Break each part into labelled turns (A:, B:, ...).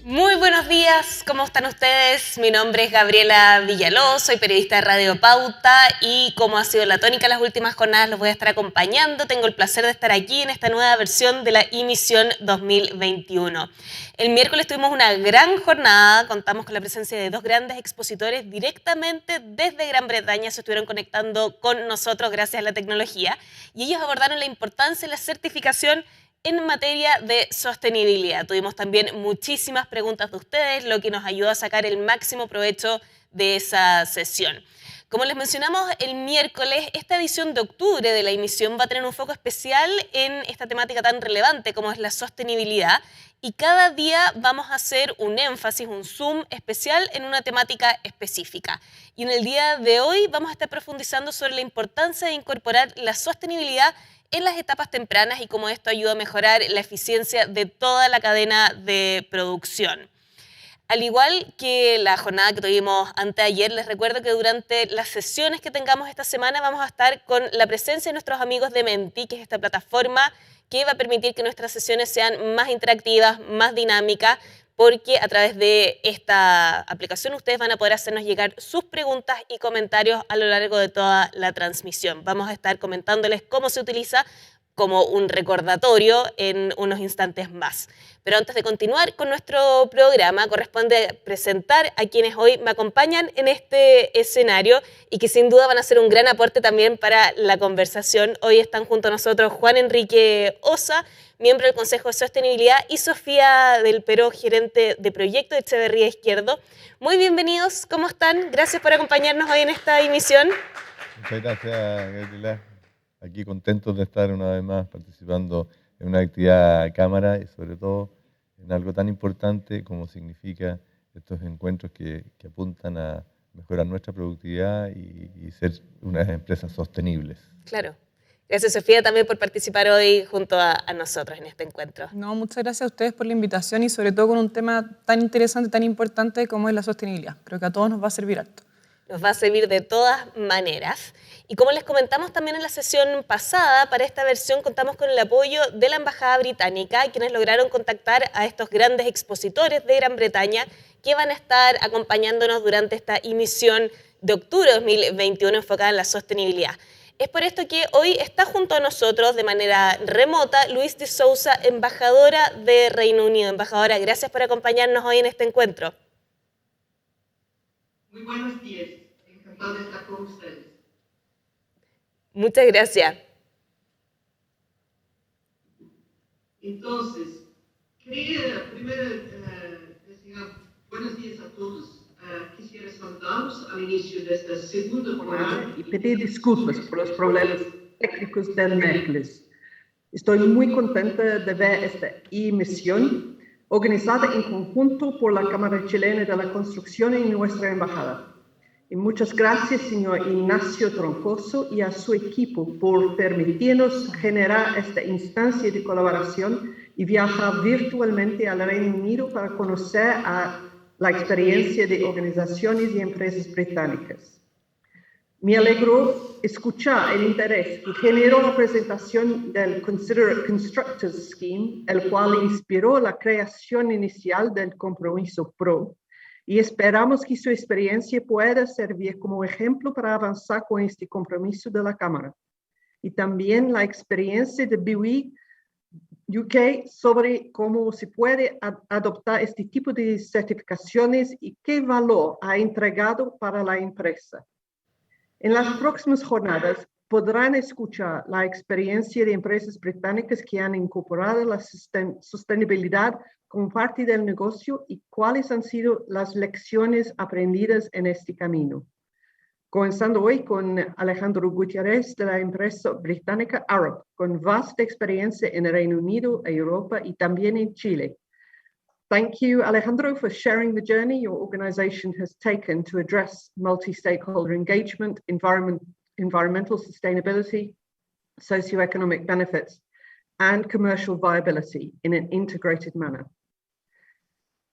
A: Muy buenos días, ¿cómo están ustedes? Mi nombre es Gabriela Villaló, soy periodista de Radio Pauta y como ha sido la tónica las últimas jornadas los voy a estar acompañando. Tengo el placer de estar aquí en esta nueva versión de la emisión 2021. El miércoles tuvimos una gran jornada, contamos con la presencia de dos grandes expositores directamente desde Gran Bretaña, se estuvieron conectando con nosotros gracias a la tecnología y ellos abordaron la importancia de la certificación en materia de sostenibilidad. Tuvimos también muchísimas preguntas de ustedes, lo que nos ayudó a sacar el máximo provecho de esa sesión. Como les mencionamos el miércoles, esta edición de octubre de la emisión va a tener un foco especial en esta temática tan relevante como es la sostenibilidad y cada día vamos a hacer un énfasis, un zoom especial en una temática específica. Y en el día de hoy vamos a estar profundizando sobre la importancia de incorporar la sostenibilidad en las etapas tempranas y cómo esto ayuda a mejorar la eficiencia de toda la cadena de producción. Al igual que la jornada que tuvimos anteayer, les recuerdo que durante las sesiones que tengamos esta semana vamos a estar con la presencia de nuestros amigos de Menti, que es esta plataforma que va a permitir que nuestras sesiones sean más interactivas, más dinámicas, porque a través de esta aplicación ustedes van a poder hacernos llegar sus preguntas y comentarios a lo largo de toda la transmisión. Vamos a estar comentándoles cómo se utiliza como un recordatorio en unos instantes más. Pero antes de continuar con nuestro programa, corresponde presentar a quienes hoy me acompañan en este escenario y que sin duda van a ser un gran aporte también para la conversación. Hoy están junto a nosotros Juan Enrique Osa, miembro del Consejo de Sostenibilidad, y Sofía del Peró, gerente de proyecto de Echeverría Izquierdo. Muy bienvenidos, ¿cómo están? Gracias por acompañarnos hoy en esta emisión.
B: Muchas gracias, Gabriela. Aquí contentos de estar una vez más participando en una actividad a cámara y sobre todo en algo tan importante como significa estos encuentros que apuntan a mejorar nuestra productividad y ser unas empresas sostenibles.
A: Claro. Gracias, Sofía, también por participar hoy junto a nosotros en este encuentro.
C: No, muchas gracias a ustedes por la invitación y sobre todo con un tema tan interesante, tan importante como es la sostenibilidad. Creo que a todos nos va a servir harto.
A: Nos va a servir de todas maneras. Y como les comentamos también en la sesión pasada, para esta versión contamos con el apoyo de la Embajada Británica, quienes lograron contactar a estos grandes expositores de Gran Bretaña que van a estar acompañándonos durante esta emisión de octubre de 2021 enfocada en la sostenibilidad. Es por esto que hoy está junto a nosotros de manera remota Luis de Sousa, embajadora de Reino Unido. Embajadora, gracias por acompañarnos hoy en este encuentro.
D: Muy buenos días, encantado de estar con ustedes.
A: Muchas gracias.
D: Entonces, quería primero decir buenos días a todos. Quisiera saludarlos al inicio de esta segunda jornada y pedir disculpas por los problemas técnicos del miércoles. Estoy muy contenta de ver esta emisión organizada en conjunto por la Cámara Chilena de la Construcción y nuestra embajada. Y muchas gracias, señor Ignacio Troncoso, y a su equipo por permitirnos generar esta instancia de colaboración y viajar virtualmente al Reino Unido para conocer la experiencia de organizaciones y empresas británicas. Me alegró escuchar el interés que generó la presentación del Considerate Constructors Scheme, el cual inspiró la creación inicial del Compromiso PRO, y esperamos que su experiencia pueda servir como ejemplo para avanzar con este compromiso de la Cámara. Y también la experiencia de BWI UK sobre cómo se puede adoptar este tipo de certificaciones y qué valor ha entregado para la empresa. En las próximas jornadas podrán escuchar la experiencia de empresas británicas que han incorporado la sostenibilidad como parte del negocio y cuáles han sido las lecciones aprendidas en este camino. Comenzando hoy con Alejandro Gutiérrez de la empresa británica Arup, con vasta experiencia en el Reino Unido, Europa y también en Chile. Thank you, Alejandro, for sharing the journey your organization has taken to address multi-stakeholder engagement, environmental sustainability, socioeconomic benefits, and commercial viability in an integrated manner.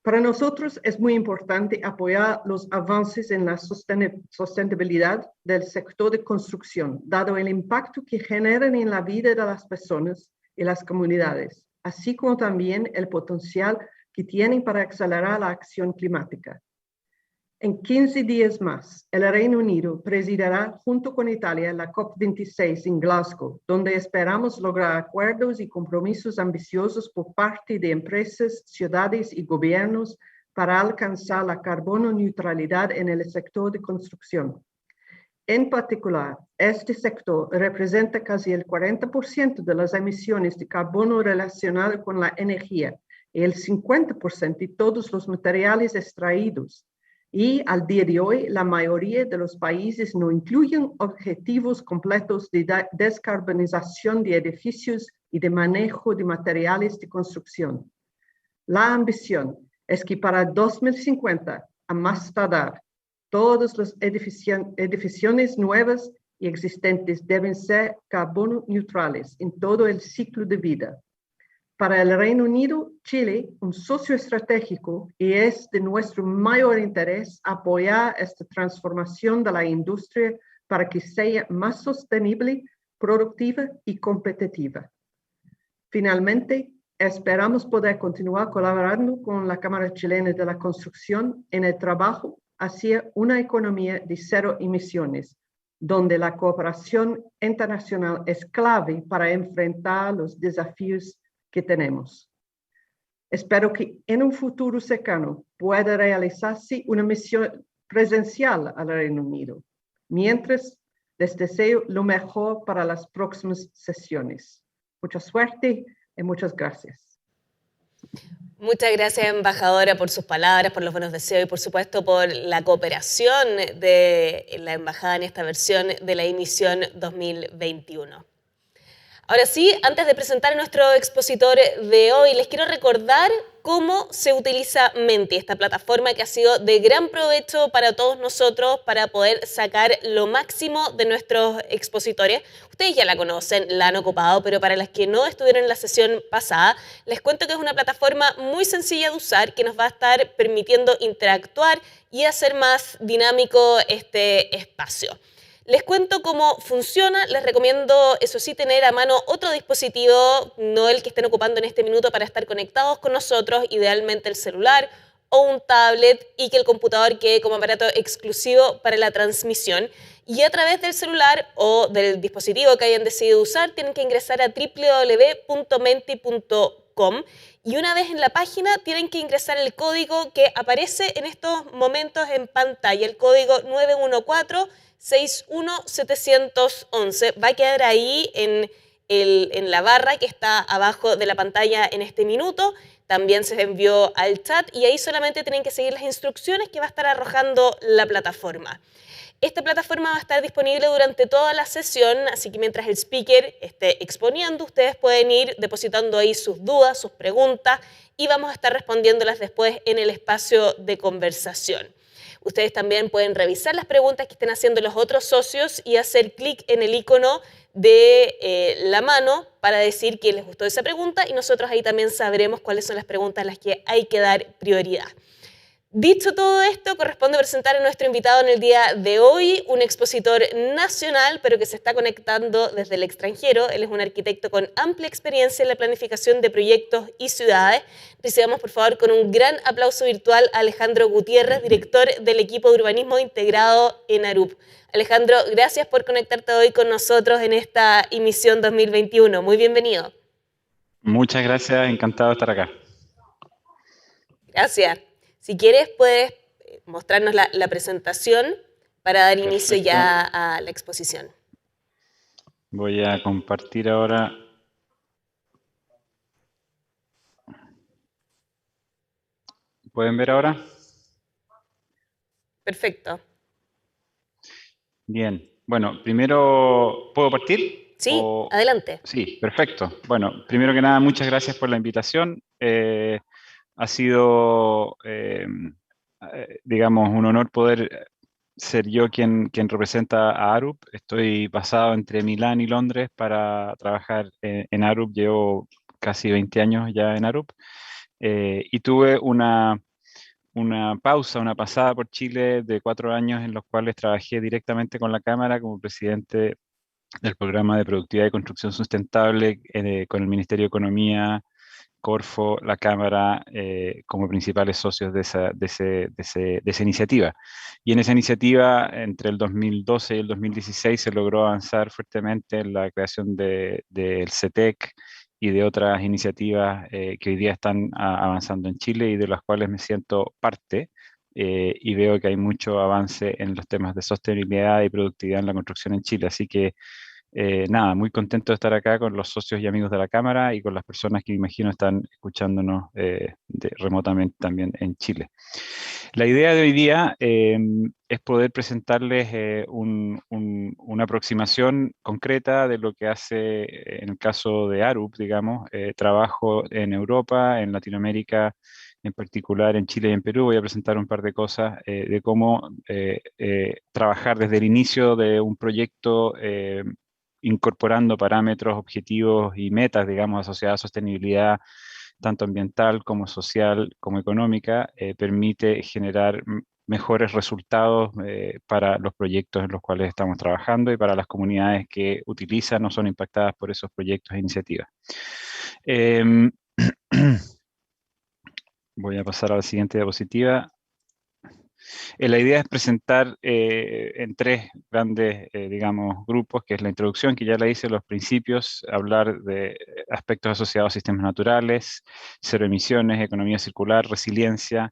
D: Para nosotros es muy importante apoyar los avances en la sostenibilidad del sector de construcción, dado el impacto que generan en la vida de las personas y las comunidades, así como también el potencial que tienen para acelerar la acción climática. En 15 días más, el Reino Unido presidirá junto con Italia la COP26 en Glasgow, donde esperamos lograr acuerdos y compromisos ambiciosos por parte de empresas, ciudades y gobiernos para alcanzar la carbono neutralidad en el sector de construcción. En particular, este sector representa casi el 40% de las emisiones de carbono relacionadas con la energía y el 50% de todos los materiales extraídos. Y al día de hoy, la mayoría de los países no incluyen objetivos completos de descarbonización de edificios y de manejo de materiales de construcción. La ambición es que para 2050, a más tardar, todas las edificaciones nuevas y existentes deben ser carbono neutrales en todo el ciclo de vida. Para el Reino Unido, Chile, un socio estratégico, y es de nuestro mayor interés apoyar esta transformación de la industria para que sea más sostenible, productiva y competitiva. Finalmente, esperamos poder continuar colaborando con la Cámara Chilena de la Construcción en el trabajo hacia una economía de cero emisiones, donde la cooperación internacional es clave para enfrentar los desafíos que tenemos. Espero que en un futuro cercano pueda realizarse una misión presencial al Reino Unido. Mientras, les deseo lo mejor para las próximas sesiones. Mucha suerte y muchas gracias.
A: Muchas gracias, embajadora, por sus palabras, por los buenos deseos y, por supuesto, por la cooperación de la embajada en esta versión de la emisión 2021. Ahora sí, antes de presentar a nuestro expositor de hoy, les quiero recordar cómo se utiliza Menti, esta plataforma que ha sido de gran provecho para todos nosotros para poder sacar lo máximo de nuestros expositores. Ustedes ya la conocen, la han ocupado, pero para las que no estuvieron en la sesión pasada, les cuento que es una plataforma muy sencilla de usar que nos va a estar permitiendo interactuar y hacer más dinámico este espacio. Les cuento cómo funciona, les recomiendo, eso sí, tener a mano otro dispositivo, no el que estén ocupando en este minuto para estar conectados con nosotros, idealmente el celular o un tablet, y que el computador quede como aparato exclusivo para la transmisión. Y a través del celular o del dispositivo que hayan decidido usar, tienen que ingresar a www.menti.com y una vez en la página tienen que ingresar el código que aparece en estos momentos en pantalla, el código 914-61711. Va a quedar ahí en la barra que está abajo de la pantalla en este minuto. También se envió al chat y ahí solamente tienen que seguir las instrucciones que va a estar arrojando la plataforma. Esta plataforma va a estar disponible durante toda la sesión, así que mientras el speaker esté exponiendo, ustedes pueden ir depositando ahí sus dudas, sus preguntas, y vamos a estar respondiéndolas después en el espacio de conversación. Ustedes también pueden revisar las preguntas que estén haciendo los otros socios y hacer clic en el icono de la mano para decir que les gustó esa pregunta, y nosotros ahí también sabremos cuáles son las preguntas a las que hay que dar prioridad. Dicho todo esto, corresponde presentar a nuestro invitado en el día de hoy, un expositor nacional, pero que se está conectando desde el extranjero. Él es un arquitecto con amplia experiencia en la planificación de proyectos y ciudades. Recibamos, por favor, con un gran aplauso virtual a Alejandro Gutiérrez, director del equipo de urbanismo integrado en ARUP. Alejandro, gracias por conectarte hoy con nosotros en esta emisión 2021. Muy bienvenido.
E: Muchas gracias, encantado de estar acá.
A: Gracias. Si quieres, puedes mostrarnos la presentación para dar inicio ya a la exposición.
E: Voy a compartir ahora. ¿Pueden ver ahora?
A: Perfecto.
E: Bien. Bueno, primero, ¿puedo partir?
A: Sí, adelante.
E: Sí, perfecto. Bueno, primero que nada, muchas gracias por la invitación. Ha sido, digamos, un honor poder ser yo quien representa a ARUP. Estoy basado entre Milán y Londres para trabajar en ARUP. Llevo casi 20 años ya en ARUP. Y tuve una pausa, una pasada por Chile de 4 años en los cuales trabajé directamente con la Cámara como presidente del programa de productividad y construcción sustentable con el Ministerio de Economía Corfo, la Cámara, como principales socios de esa iniciativa. Y en esa iniciativa, entre el 2012 y el 2016, se logró avanzar fuertemente en la creación del CETEC y de otras iniciativas que hoy día están avanzando en Chile y de las cuales me siento parte. Y veo que hay mucho avance en los temas de sostenibilidad y productividad en la construcción en Chile. Así que nada, muy contento de estar acá con los socios y amigos de la Cámara y con las personas que me imagino están escuchándonos remotamente también en Chile. La idea de hoy día es poder presentarles una aproximación concreta de lo que hace, en el caso de Arup, digamos, trabajo en Europa, en Latinoamérica, en particular en Chile y en Perú. Voy a presentar un par de cosas de cómo trabajar desde el inicio de un proyecto incorporando parámetros, objetivos y metas, digamos, asociadas a sostenibilidad, tanto ambiental como social, como económica, permite generar mejores resultados para los proyectos en los cuales estamos trabajando y para las comunidades que utilizan o son impactadas por esos proyectos e iniciativas. Voy a pasar a la siguiente diapositiva. La idea es presentar en tres grandes, digamos, grupos, que es la introducción, que ya la hice, los principios, hablar de aspectos asociados a sistemas naturales, cero emisiones, economía circular, resiliencia,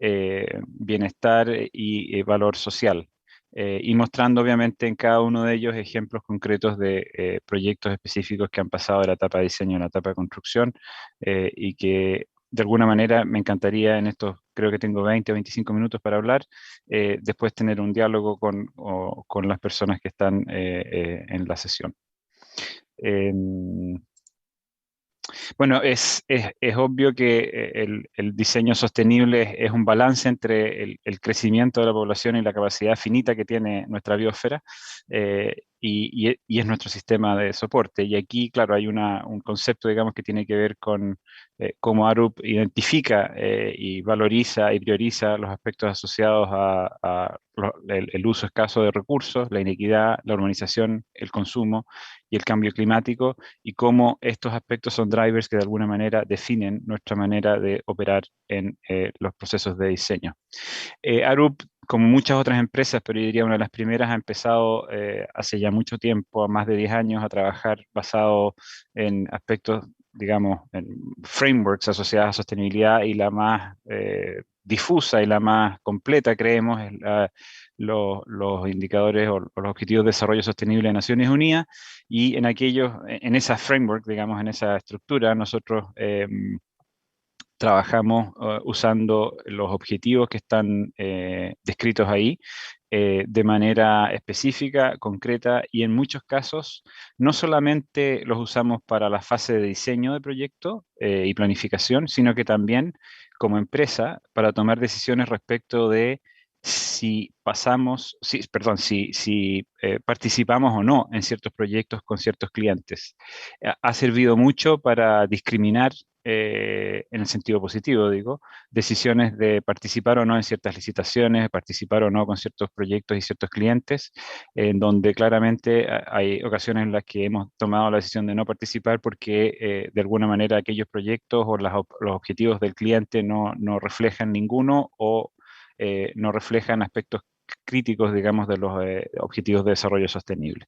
E: bienestar y valor social. Y mostrando obviamente en cada uno de ellos ejemplos concretos de proyectos específicos que han pasado de la etapa de diseño a la etapa de construcción y que de alguna manera me encantaría en estos, creo que tengo 20 o 25 minutos para hablar, después tener un diálogo con las personas que están en la sesión. Bueno, es obvio que el diseño sostenible es un balance entre el crecimiento de la población y la capacidad finita que tiene nuestra biosfera, y es nuestro sistema de soporte. Y aquí, claro, hay un concepto, digamos, que tiene que ver con cómo Arup identifica y valoriza y prioriza los aspectos asociados el uso escaso de recursos, la inequidad, la urbanización, el consumo y el cambio climático, y cómo estos aspectos son drivers que de alguna manera definen nuestra manera de operar en los procesos de diseño. Arup, como muchas otras empresas, pero yo diría una de las primeras, ha empezado hace ya mucho tiempo, más de 10 años, a trabajar basado en aspectos, digamos, en frameworks asociados a sostenibilidad, y la más difusa y la más completa, creemos, es los indicadores o los objetivos de desarrollo sostenible de Naciones Unidas, y en esa framework, digamos, en esa estructura, nosotros trabajamos usando los objetivos que están descritos ahí de manera específica, concreta, y en muchos casos no solamente los usamos para la fase de diseño de proyecto y planificación, sino que también como empresa para tomar decisiones respecto de si participamos o no en ciertos proyectos con ciertos clientes. Ha servido mucho para discriminar en el sentido positivo, digo, decisiones de participar o no en ciertas licitaciones, participar o no con ciertos proyectos y ciertos clientes, en donde claramente hay ocasiones en las que hemos tomado la decisión de no participar porque de alguna manera aquellos proyectos o los objetivos del cliente no reflejan ninguno o no reflejan aspectos críticos, digamos, de los objetivos de desarrollo sostenible.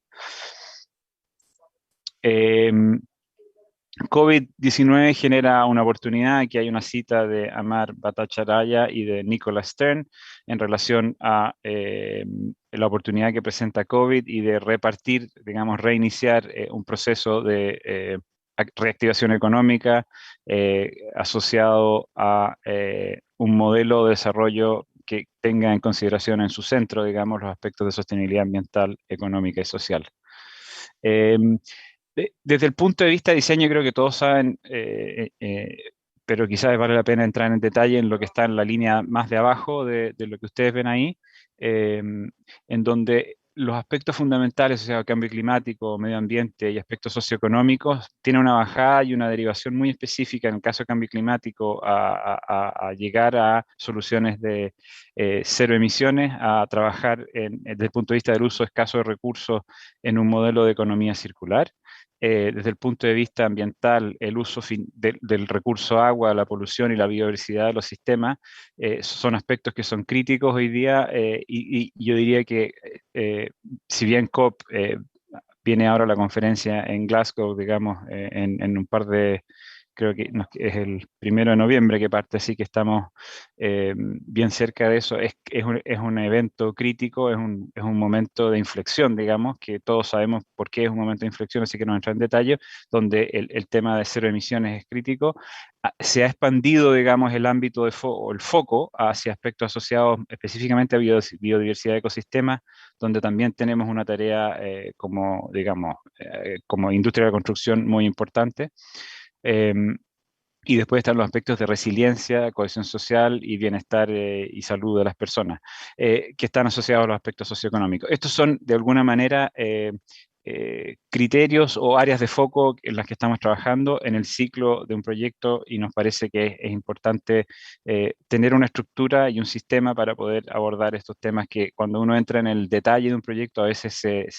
E: COVID-19 genera una oportunidad. Aquí hay una cita de Amar Bhattacharya y de Nicholas Stern en relación a la oportunidad que presenta COVID y de repartir, digamos, reiniciar un proceso de reactivación económica asociado a un modelo de desarrollo que tenga en consideración en su centro, digamos, los aspectos de sostenibilidad ambiental, económica y social. Desde el punto de vista de diseño, creo que todos saben, pero quizás vale la pena entrar en detalle en lo que está en la línea más de abajo de lo que ustedes ven ahí, en donde los aspectos fundamentales, o sea, cambio climático, medio ambiente y aspectos socioeconómicos, tienen una bajada y una derivación muy específica en el caso de cambio climático a llegar a soluciones de cero emisiones, a trabajar desde el punto de vista del uso escaso de recursos en un modelo de economía circular. desde el punto de vista ambiental, el uso del recurso agua, la polución y la biodiversidad de los sistemas, son aspectos que son críticos hoy día, y yo diría que si bien COP viene ahora la conferencia en Glasgow, digamos, en un par de, creo que es el 1 de noviembre que parte, así que estamos bien cerca de eso. Es un evento crítico, es un momento de inflexión, digamos, que todos sabemos por qué es un momento de inflexión, así que no entro en detalle, donde el tema de cero emisiones es crítico. Se ha expandido, digamos, el ámbito o el foco hacia aspectos asociados específicamente a biodiversidad de ecosistemas, donde también tenemos una tarea como, digamos, como industria de la construcción muy importante. Y después están los aspectos de resiliencia, cohesión social y bienestar y salud de las personas, que están asociados a los aspectos socioeconómicos. Estos son, de alguna manera, criterios o áreas de foco en las que estamos trabajando en el ciclo de un proyecto, y nos parece que es importante tener una estructura y un sistema para poder abordar estos temas que, cuando uno entra en el detalle de un proyecto, a veces en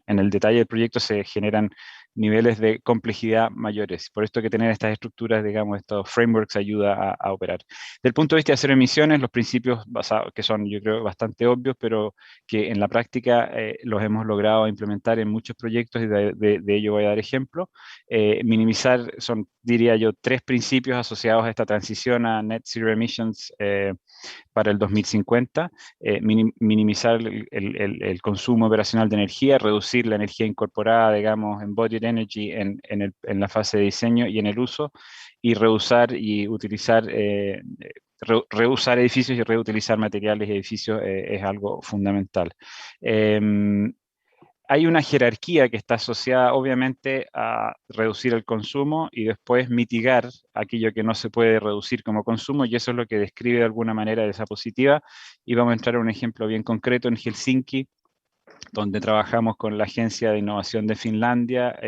E: el detalle del proyecto se generan niveles de complejidad mayores. Por esto que tener estas estructuras, digamos, estos frameworks ayuda a operar. Del punto de vista de cero emisiones, los principios basados, que son, yo creo, bastante obvios, pero que en la práctica los hemos logrado implementar en muchos proyectos, y de ello voy a dar ejemplo. Minimizar, son, diría yo, 3 principios asociados a esta transición a Net Zero Emissions para el 2050, minimizar el consumo operacional de energía, reducir la energía incorporada, digamos, embodied energy en la fase de diseño y en el uso, y reusar y utilizar, reusar edificios y reutilizar materiales y edificios es algo fundamental. Hay una jerarquía que está asociada, obviamente, a reducir el consumo y después mitigar aquello que no se puede reducir como consumo, y eso es lo que describe de alguna manera esa positiva. Y vamos a entrar a un ejemplo bien concreto en Helsinki, donde trabajamos con la Agencia de Innovación de Finlandia,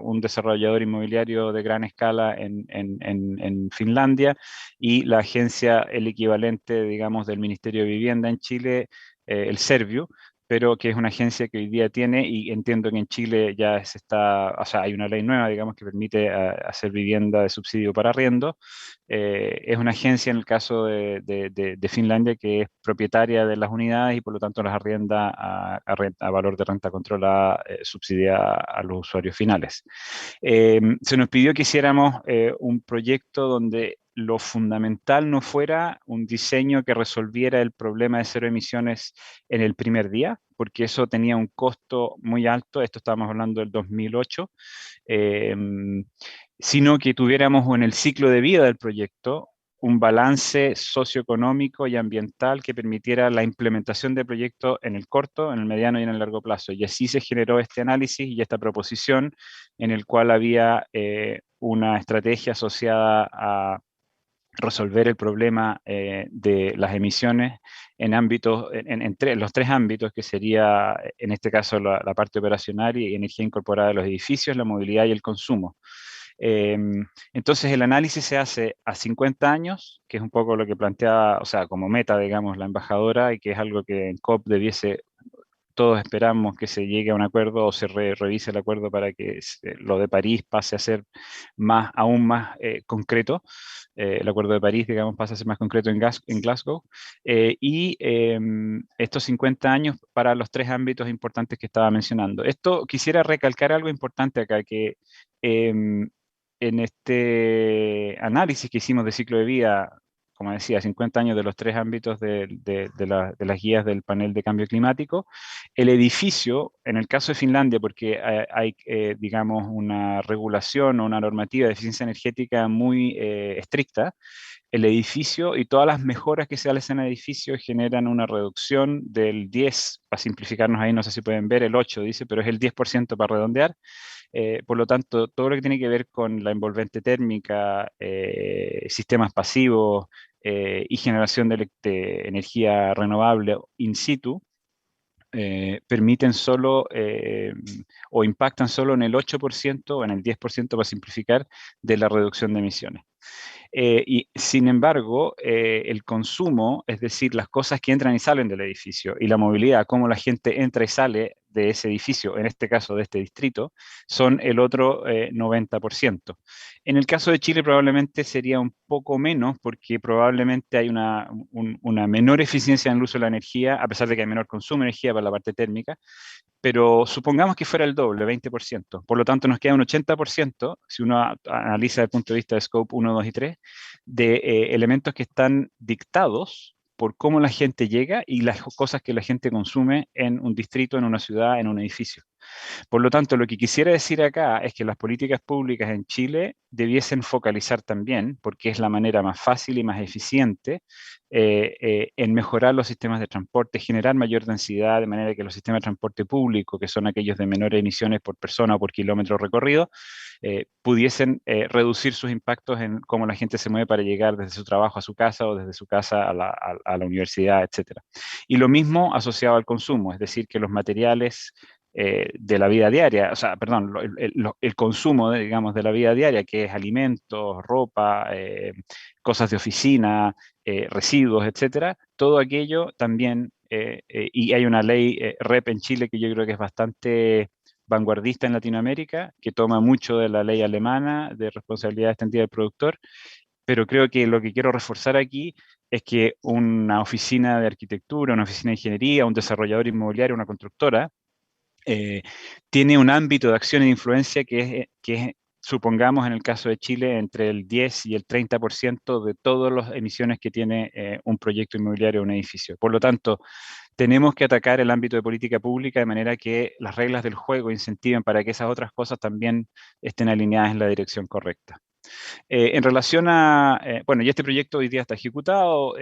E: un desarrollador inmobiliario de gran escala en Finlandia, y la agencia, el equivalente, digamos, del Ministerio de Vivienda en Chile, el Serviu, pero que es una agencia que hoy día tiene, y entiendo que en Chile ya o sea, hay una ley nueva, digamos, que permite hacer vivienda de subsidio para arriendo. Es una agencia, en el caso de Finlandia, que es propietaria de las unidades y por lo tanto las arrienda a valor de renta controlada, subsidiada a los usuarios finales. Se nos pidió que hiciéramos un proyecto donde lo fundamental no fuera un diseño que resolviera el problema de cero emisiones en el primer día, porque eso tenía un costo muy alto. Esto estábamos hablando del 2008, sino que tuviéramos en el ciclo de vida del proyecto un balance socioeconómico y ambiental que permitiera la implementación del proyecto en el corto, en el mediano y en el largo plazo. Y así se generó este análisis y esta proposición, en el cual había una estrategia asociada a resolver el problema de las emisiones en ámbitos, los 3 ámbitos, que sería, en este caso, la parte operacional y energía incorporada de los edificios, la movilidad y el consumo. Entonces el análisis se hace a 50 años, que es un poco lo que plantea, o sea, como meta, digamos, la embajadora, y que es algo que en COP todos esperamos que se llegue a un acuerdo o se revise el acuerdo para que lo de París pase a ser aún más concreto. El acuerdo de París, digamos, pasa a ser más concreto en Glasgow. Estos 50 años para los 3 ámbitos importantes que estaba mencionando. Esto, quisiera recalcar algo importante acá, que en este análisis que hicimos de ciclo de vida, como decía, 50 años de los 3 ámbitos de las guías del panel de cambio climático, el edificio, en el caso de Finlandia, porque hay digamos, una regulación o una normativa de eficiencia energética muy estricta, el edificio y todas las mejoras que se hacen en el edificio generan una reducción del 10, para simplificarnos ahí, no sé si pueden ver, el 8 dice, pero es el 10% para redondear. Por lo tanto, todo lo que tiene que ver con la envolvente térmica, sistemas pasivos y generación de energía renovable in situ, permiten solo o impactan solo en el 8% o en el 10%, para simplificar, de la reducción de emisiones. Y sin embargo, el consumo, es decir, las cosas que entran y salen del edificio, y la movilidad, cómo la gente entra y sale de ese edificio, en este caso de este distrito, son el otro 90%. En el caso de Chile probablemente sería un poco menos, porque probablemente hay una menor eficiencia en el uso de la energía, a pesar de que hay menor consumo de energía para la parte térmica, pero supongamos que fuera el doble, 20%. Por lo tanto, nos queda un 80%, si uno analiza desde el punto de vista de Scope 1, 2 y 3, de elementos que están dictados por cómo la gente llega y las cosas que la gente consume en un distrito, en una ciudad, en un edificio. Por lo tanto, lo que quisiera decir acá es que las políticas públicas en Chile debiesen focalizar también, porque es la manera más fácil y más eficiente en mejorar los sistemas de transporte, generar mayor densidad, de manera que los sistemas de transporte público, que son aquellos de menores emisiones por persona o por kilómetro recorrido, pudiesen reducir sus impactos en cómo la gente se mueve para llegar desde su trabajo a su casa o desde su casa a la universidad, etc. Y lo mismo asociado al consumo, es decir, que los materiales de la vida diaria, o sea, perdón, el consumo, digamos, de la vida diaria, que es alimentos, ropa, cosas de oficina, residuos, etcétera, todo aquello también, y hay una ley REP en Chile que yo creo que es bastante vanguardista en Latinoamérica, que toma mucho de la ley alemana de responsabilidad extendida del productor, pero creo que lo que quiero reforzar aquí es que una oficina de arquitectura, una oficina de ingeniería, un desarrollador inmobiliario, una constructora, tiene un ámbito de acción e influencia que es, supongamos en el caso de Chile, entre el 10 y el 30% de todas las emisiones que tiene un proyecto inmobiliario o un edificio. Por lo tanto, tenemos que atacar el ámbito de política pública de manera que las reglas del juego incentiven para que esas otras cosas también estén alineadas en la dirección correcta. En relación a, bueno, y este proyecto hoy día está ejecutado,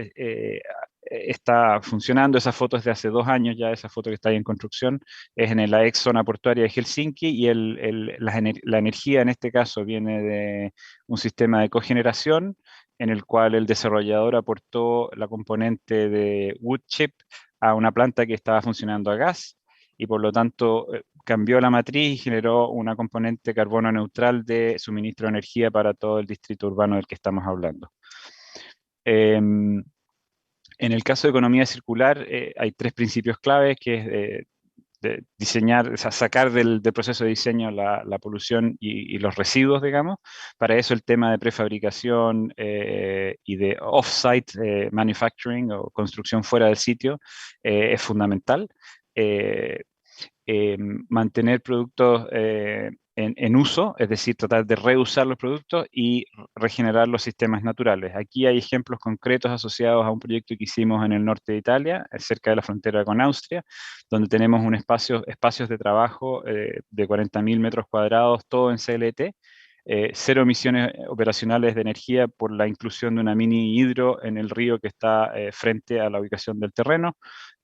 E: está funcionando. Esa foto es de hace 2 años ya, esa foto que está ahí en construcción, es en la ex zona portuaria de Helsinki, y la energía en este caso viene de un sistema de cogeneración en el cual el desarrollador aportó la componente de wood chip a una planta que estaba funcionando a gas, y por lo tanto cambió la matriz y generó una componente carbono neutral de suministro de energía para todo el distrito urbano del que estamos hablando. En el caso de economía circular, hay 3 principios claves, que es de diseñar, o sea, sacar del proceso de diseño la polución y los residuos, digamos. Para eso el tema de prefabricación y de off-site manufacturing o construcción fuera del sitio es fundamental. Mantener productos en uso, es decir, tratar de reusar los productos y regenerar los sistemas naturales. Aquí hay ejemplos concretos asociados a un proyecto que hicimos en el norte de Italia, cerca de la frontera con Austria, donde tenemos espacios de trabajo de 40.000 metros cuadrados, todo en CLT, 0 emisiones operacionales de energía por la inclusión de una mini hidro en el río que está frente a la ubicación del terreno,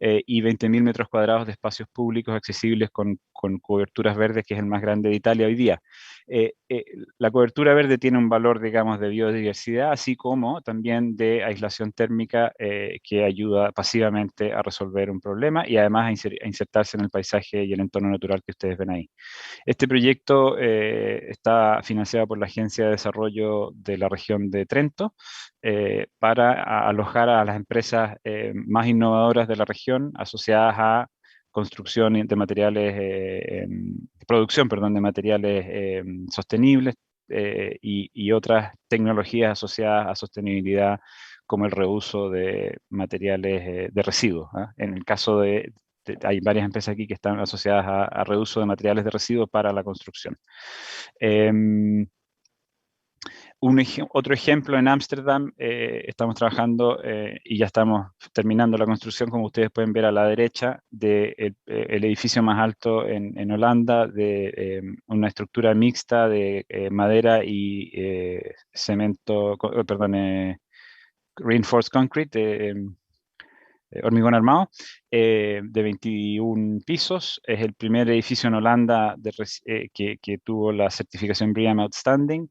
E: y 20.000 metros cuadrados de espacios públicos accesibles con coberturas verdes, que es el más grande de Italia hoy día. La cobertura verde tiene un valor, digamos, de biodiversidad, así como también de aislación térmica, que ayuda pasivamente a resolver un problema y además a insertarse en el paisaje y el entorno natural que ustedes ven ahí. Este proyecto está financiado por la Agencia de Desarrollo de la región de Trento, para alojar a las empresas más innovadoras de la región asociadas a construcción de materiales, producción, perdón, de materiales sostenibles, y otras tecnologías asociadas a sostenibilidad, como el reuso de materiales de residuos. En el caso hay varias empresas aquí que están asociadas a reuso de materiales de residuos para la construcción. Otro ejemplo, en Ámsterdam estamos trabajando y ya estamos terminando la construcción, como ustedes pueden ver a la derecha, del el edificio más alto en Holanda, de una estructura mixta de madera y cemento, perdón, reinforced concrete, hormigón armado, de 21 pisos. Es el primer edificio en Holanda que tuvo la certificación BREEAM Outstanding.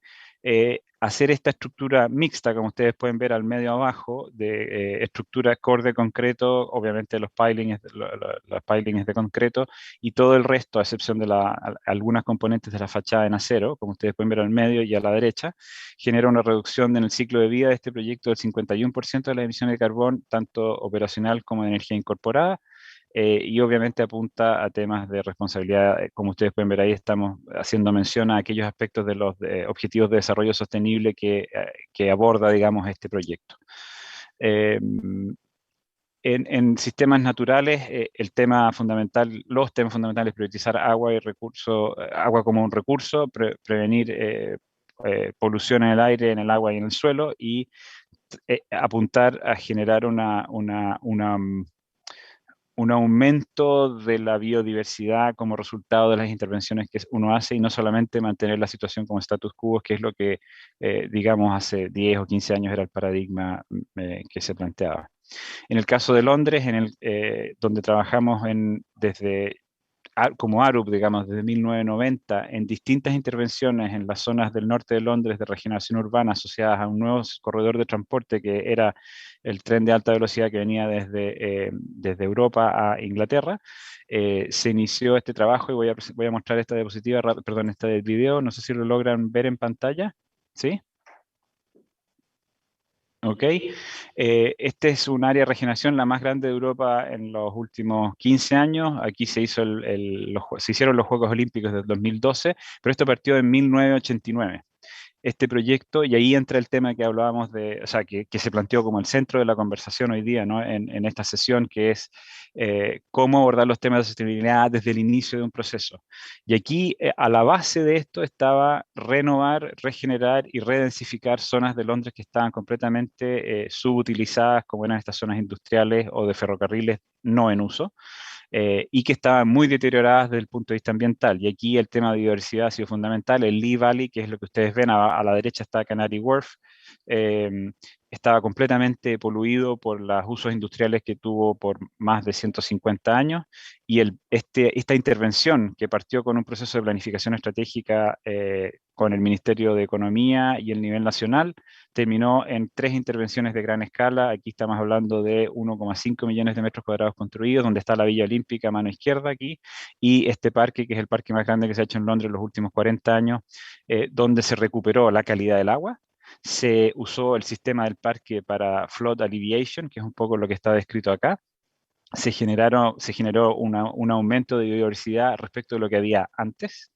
E: Hacer esta estructura mixta, como ustedes pueden ver al medio abajo, de estructura core de concreto, obviamente los pilings de concreto, y todo el resto, a excepción de algunas componentes de la fachada en acero, como ustedes pueden ver al medio y a la derecha, genera una reducción en el ciclo de vida de este proyecto del 51% de las emisiones de carbón, tanto operacional como de energía incorporada. y obviamente apunta a temas de responsabilidad. Como ustedes pueden ver ahí, estamos haciendo mención a aquellos aspectos de los objetivos de desarrollo sostenible que aborda, digamos, este proyecto. En sistemas naturales, los temas fundamentales, priorizar agua y agua como un recurso, prevenir polución en el aire, en el agua y en el suelo, y apuntar a generar un aumento de la biodiversidad como resultado de las intervenciones que uno hace, y no solamente mantener la situación como status quo, que es lo que, digamos, hace 10 o 15 años era el paradigma que se planteaba. En el caso de Londres, donde trabajamos como ARUP, digamos, desde 1990, en distintas intervenciones en las zonas del norte de Londres de regeneración urbana asociadas a un nuevo corredor de transporte que era el tren de alta velocidad que venía desde Europa a Inglaterra, se inició este trabajo, y voy a mostrar esta diapositiva, perdón, este video, no sé si lo logran ver en pantalla, ¿sí? ¿Ok? Este es un área de regeneración la más grande de Europa en los últimos 15 años. Aquí se hicieron los Juegos Olímpicos del 2012, pero esto partió en 1989. Este proyecto, y ahí entra el tema que hablábamos o sea, que se planteó como el centro de la conversación hoy día, ¿no? En esta sesión, que es cómo abordar los temas de sostenibilidad desde el inicio de un proceso. Y aquí, a la base de esto, estaba renovar, regenerar y redensificar zonas de Londres que estaban completamente subutilizadas, como eran estas zonas industriales o de ferrocarriles no en uso. Y que estaban muy deterioradas desde el punto de vista ambiental. Y aquí el tema de biodiversidad ha sido fundamental. El Lee Valley, que es lo que ustedes ven, a la derecha está Canary Wharf, estaba completamente poluido por los usos industriales que tuvo por más de 150 años, y esta intervención, que partió con un proceso de planificación estratégica con el Ministerio de Economía y el nivel nacional, terminó en 3 intervenciones de gran escala. Aquí estamos hablando de 1,5 millones de metros cuadrados construidos, donde está la Villa Olímpica a mano izquierda aquí, y este parque, que es el parque más grande que se ha hecho en Londres en los últimos 40 años, donde se recuperó la calidad del agua. Se usó el sistema del parque para flood alleviation, que es un poco lo que está descrito acá. Se generó un aumento de biodiversidad respecto de lo que había antes,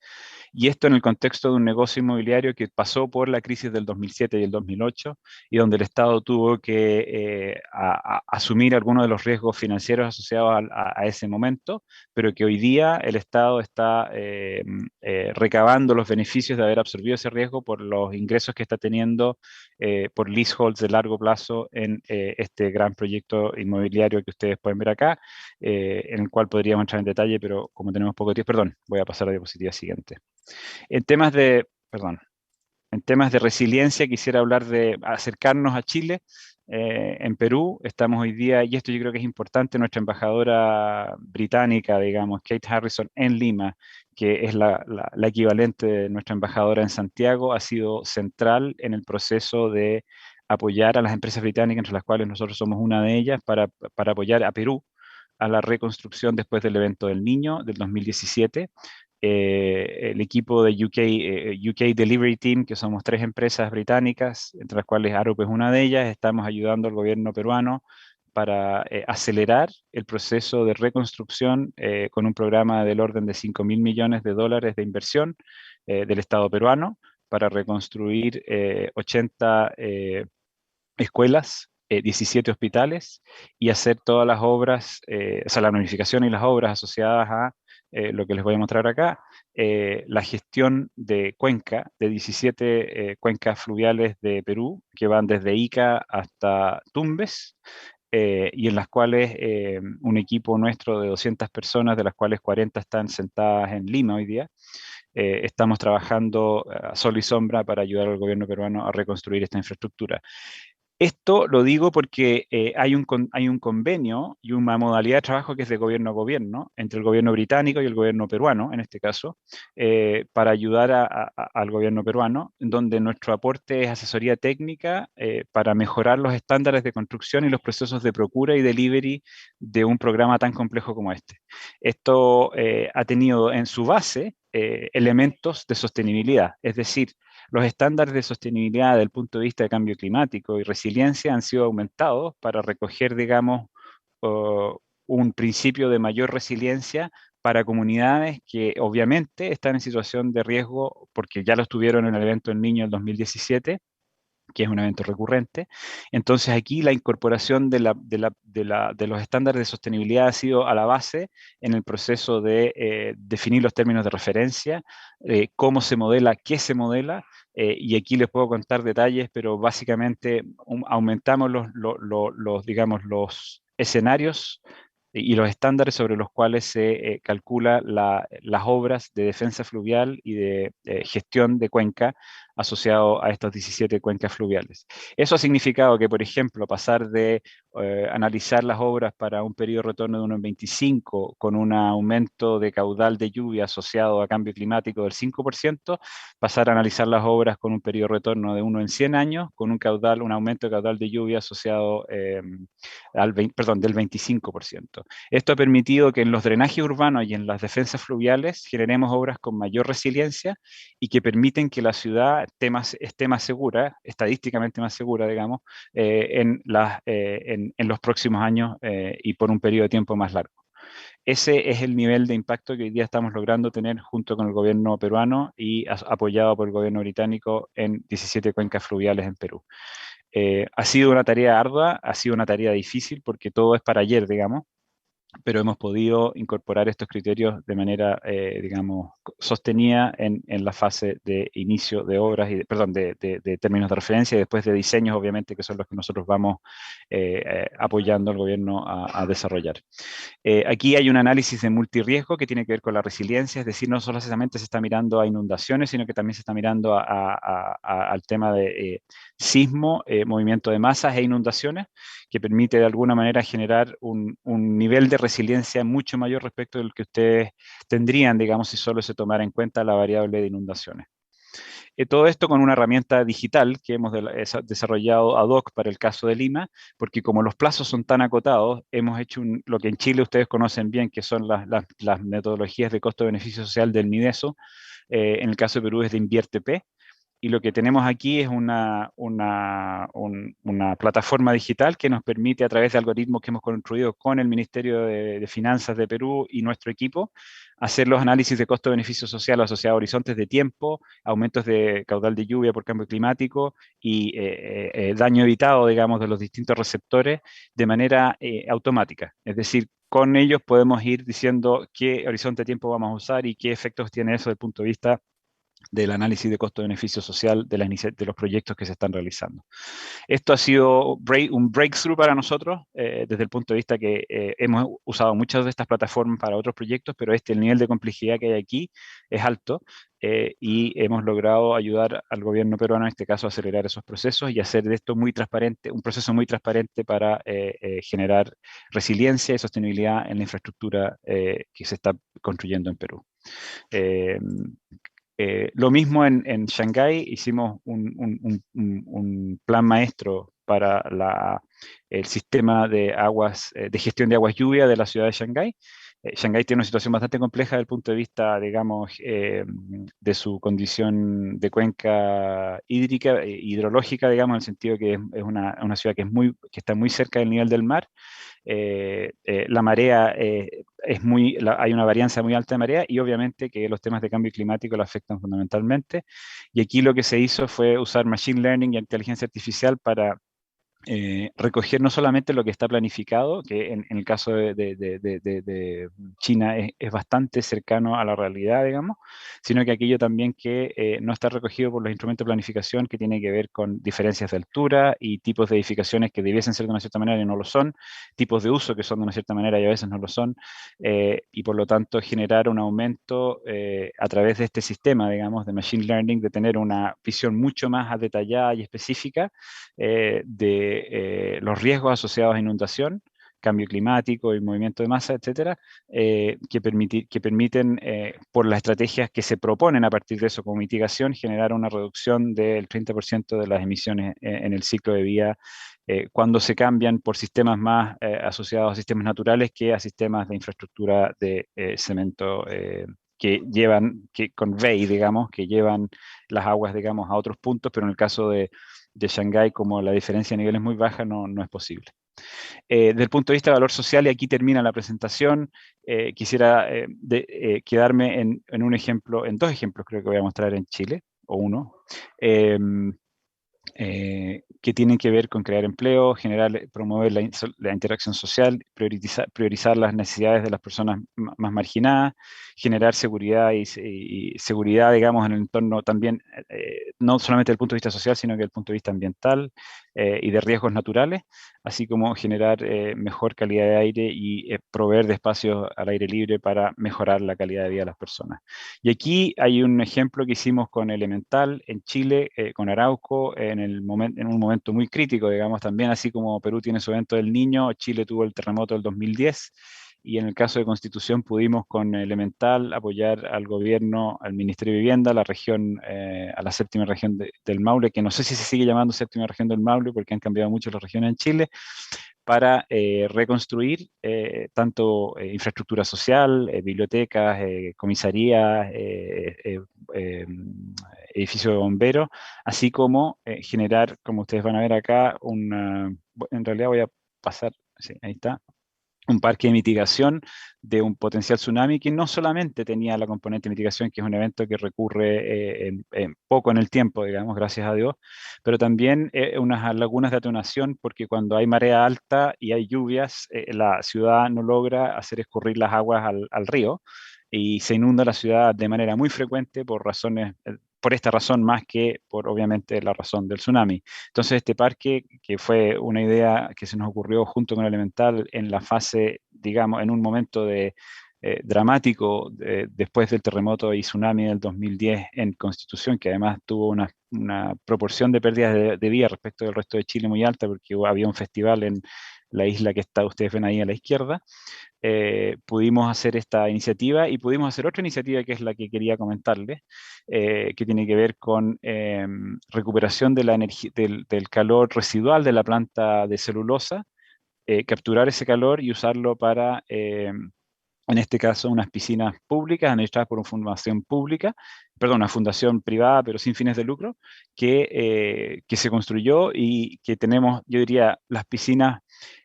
E: y esto en el contexto de un negocio inmobiliario que pasó por la crisis del 2007 y el 2008, y donde el Estado tuvo que asumir algunos de los riesgos financieros asociados a ese momento, pero que hoy día el Estado está recabando los beneficios de haber absorbido ese riesgo por los ingresos que está teniendo por leaseholds de largo plazo en este gran proyecto inmobiliario que ustedes pueden ver acá, en el cual podríamos entrar en detalle, pero como tenemos poco tiempo, perdón, voy a pasar a la diapositiva siguiente. En temas de resiliencia, quisiera hablar de acercarnos a Chile. En Perú estamos hoy día, y esto yo creo que es importante, nuestra embajadora británica, digamos, Kate Harrison, en Lima, que es la equivalente de nuestra embajadora en Santiago, ha sido central en el proceso de apoyar a las empresas británicas, entre las cuales nosotros somos una de ellas, para apoyar a Perú a la reconstrucción después del evento del Niño del 2017. El equipo de UK Delivery Team, que somos 3 empresas británicas, entre las cuales Arup es una de ellas, estamos ayudando al gobierno peruano para acelerar el proceso de reconstrucción con un programa del orden de $5.000 millones de inversión del Estado peruano para reconstruir 80 escuelas, 17 hospitales, y hacer todas las obras, o sea, la planificación y las obras asociadas a lo que les voy a mostrar acá, la gestión de cuenca, de 17 cuencas fluviales de Perú, que van desde Ica hasta Tumbes, y en las cuales un equipo nuestro de 200 personas, de las cuales 40 están sentadas en Lima hoy día, estamos trabajando a sol y sombra para ayudar al gobierno peruano a reconstruir esta infraestructura. Esto lo digo porque hay un convenio y una modalidad de trabajo que es de gobierno a gobierno, entre el gobierno británico y el gobierno peruano, en este caso, para ayudar al gobierno peruano, donde nuestro aporte es asesoría técnica para mejorar los estándares de construcción y los procesos de procura y delivery de un programa tan complejo como este. Esto ha tenido en su base elementos de sostenibilidad, es decir, los estándares de sostenibilidad desde el punto de vista de cambio climático y resiliencia han sido aumentados para recoger, digamos, un principio de mayor resiliencia para comunidades que obviamente están en situación de riesgo porque ya lo estuvieron en el evento El Niño del 2017, que es un evento recurrente. Entonces aquí la incorporación de los estándares de sostenibilidad ha sido a la base en el proceso de definir los términos de referencia, cómo se modela, qué se modela, y aquí les puedo contar detalles, pero básicamente aumentamos digamos, los escenarios y los estándares sobre los cuales se calcula las obras de defensa fluvial y de gestión de cuenca asociado a estas 17 cuencas fluviales. Eso ha significado que, por ejemplo, pasar de analizar las obras para un periodo de retorno de 1 en 25 con un aumento de caudal de lluvia asociado a cambio climático del 5%, pasar a analizar las obras con un periodo de retorno de 1 en 100 años con un aumento de caudal de lluvia asociado del 25%. Esto ha permitido que en los drenajes urbanos y en las defensas fluviales generemos obras con mayor resiliencia y que permiten que la ciudad esté más segura, estadísticamente más segura, digamos, en los próximos años y por un periodo de tiempo más largo. Ese es el nivel de impacto que hoy día estamos logrando tener junto con el gobierno peruano y apoyado por el gobierno británico en 17 cuencas fluviales en Perú. Ha sido una tarea ardua, ha sido una tarea difícil porque todo es para ayer, digamos, pero hemos podido incorporar estos criterios de manera, digamos, sostenida en la fase de inicio de obras, de términos de referencia y después de diseños, obviamente, que son los que nosotros vamos apoyando al gobierno a desarrollar. Aquí hay un análisis de multirriesgo que tiene que ver con la resiliencia, es decir, no solamente se está mirando a inundaciones, sino que también se está mirando al tema de sismo, movimiento de masas e inundaciones, que permite de alguna manera generar un nivel de resiliencia mucho mayor respecto del que ustedes tendrían, digamos, si solo se tomara en cuenta la variable de inundaciones. Todo esto con una herramienta digital que hemos desarrollado ad hoc para el caso de Lima, porque como los plazos son tan acotados, hemos hecho lo que en Chile ustedes conocen bien, que son las metodologías de costo-beneficio social del MIDESO. En el caso de Perú es de InvierteP. Y lo que tenemos aquí es una plataforma digital que nos permite, a través de algoritmos que hemos construido con el Ministerio de Finanzas de Perú y nuestro equipo, hacer los análisis de costo-beneficio social asociados a horizontes de tiempo, aumentos de caudal de lluvia por cambio climático y daño evitado, digamos, de los distintos receptores de manera automática. Es decir, con ellos podemos ir diciendo qué horizonte de tiempo vamos a usar y qué efectos tiene eso desde el punto de vista del análisis de costo-beneficio social de los proyectos que se están realizando. Esto ha sido un breakthrough para nosotros, desde el punto de vista que hemos usado muchas de estas plataformas para otros proyectos, pero el nivel de complejidad que hay aquí es alto, y hemos logrado ayudar al gobierno peruano, en este caso, a acelerar esos procesos y hacer de esto muy transparente, un proceso muy transparente para generar resiliencia y sostenibilidad en la infraestructura que se está construyendo en Perú. Lo mismo en Shanghái, hicimos un plan maestro para el sistema de aguas, de gestión de aguas lluvia de la ciudad de Shanghái. Shanghái tiene una situación bastante compleja desde el punto de vista, digamos, de su condición de cuenca hídrica, hidrológica, digamos, en el sentido que es una ciudad que está muy cerca del nivel del mar. La marea hay una varianza muy alta de marea y obviamente que los temas de cambio climático lo afectan fundamentalmente. Y aquí lo que se hizo fue usar Machine Learning y inteligencia artificial para recoger no solamente lo que está planificado, que en el caso de China es bastante cercano a la realidad, digamos, sino que aquello también que no está recogido por los instrumentos de planificación, que tiene que ver con diferencias de altura y tipos de edificaciones que debiesen ser de una cierta manera y no lo son, tipos de uso que son de una cierta manera y a veces no lo son, y por lo tanto generar un aumento a través de este sistema, digamos, de Machine Learning, de tener una visión mucho más detallada y específica de los riesgos asociados a inundación, cambio climático y movimiento de masa, etcétera, que permiten, por las estrategias que se proponen a partir de eso como mitigación, generar una reducción del 30% de las emisiones en el ciclo de vida cuando se cambian por sistemas más asociados a sistemas naturales que a sistemas de infraestructura de cemento digamos, que llevan las aguas, digamos, a otros puntos, pero en el caso de Shanghái, como la diferencia de nivel es muy baja, no es posible. Desde el punto de vista de valor social, y aquí termina la presentación, quisiera quedarme en un ejemplo, en dos ejemplos creo que voy a mostrar en Chile, o uno, que tienen que ver con crear empleo, promover la interacción social, priorizar las necesidades de las personas más marginadas, generar seguridad y seguridad, digamos, en el entorno también, no solamente desde el punto de vista social, sino que desde el punto de vista ambiental y de riesgos naturales, así como generar mejor calidad de aire y proveer de espacios al aire libre para mejorar la calidad de vida de las personas. Y aquí hay un ejemplo que hicimos con Elemental en Chile, con Arauco, en un momento muy crítico, digamos, también así como Perú tiene su evento del Niño, Chile tuvo el terremoto del 2010, y en el caso de Constitución pudimos con Elemental apoyar al gobierno, al Ministerio de Vivienda, a la región, a la séptima región del Maule, que no sé si se sigue llamando séptima región del Maule porque han cambiado mucho las regiones en Chile, para reconstruir tanto infraestructura social, bibliotecas, comisarías, edificios de bomberos, así como generar, como ustedes van a ver acá, en realidad voy a pasar, sí, ahí está, un parque de mitigación de un potencial tsunami que no solamente tenía la componente de mitigación, que es un evento que recurre poco en el tiempo, digamos, gracias a Dios, pero también unas lagunas de atenuación, porque cuando hay marea alta y hay lluvias, la ciudad no logra hacer escurrir las aguas al río y se inunda la ciudad de manera muy frecuente por razones, por esta razón más que por obviamente la razón del tsunami. Entonces este parque, que fue una idea que se nos ocurrió junto con Elemental en la fase, digamos, en un momento dramático después del terremoto y tsunami del 2010 en Constitución, que además tuvo una proporción de pérdidas de vida respecto del resto de Chile muy alta, porque había un festival en la isla que ustedes ven ahí a la izquierda. Pudimos hacer esta iniciativa y pudimos hacer otra iniciativa que es la que quería comentarles, que tiene que ver con recuperación de la energía, del calor residual de la planta de celulosa, capturar ese calor y usarlo para, en este caso, unas piscinas públicas administradas por una fundación pública, perdón, una fundación privada pero sin fines de lucro, que se construyó y que tenemos, yo diría, las piscinas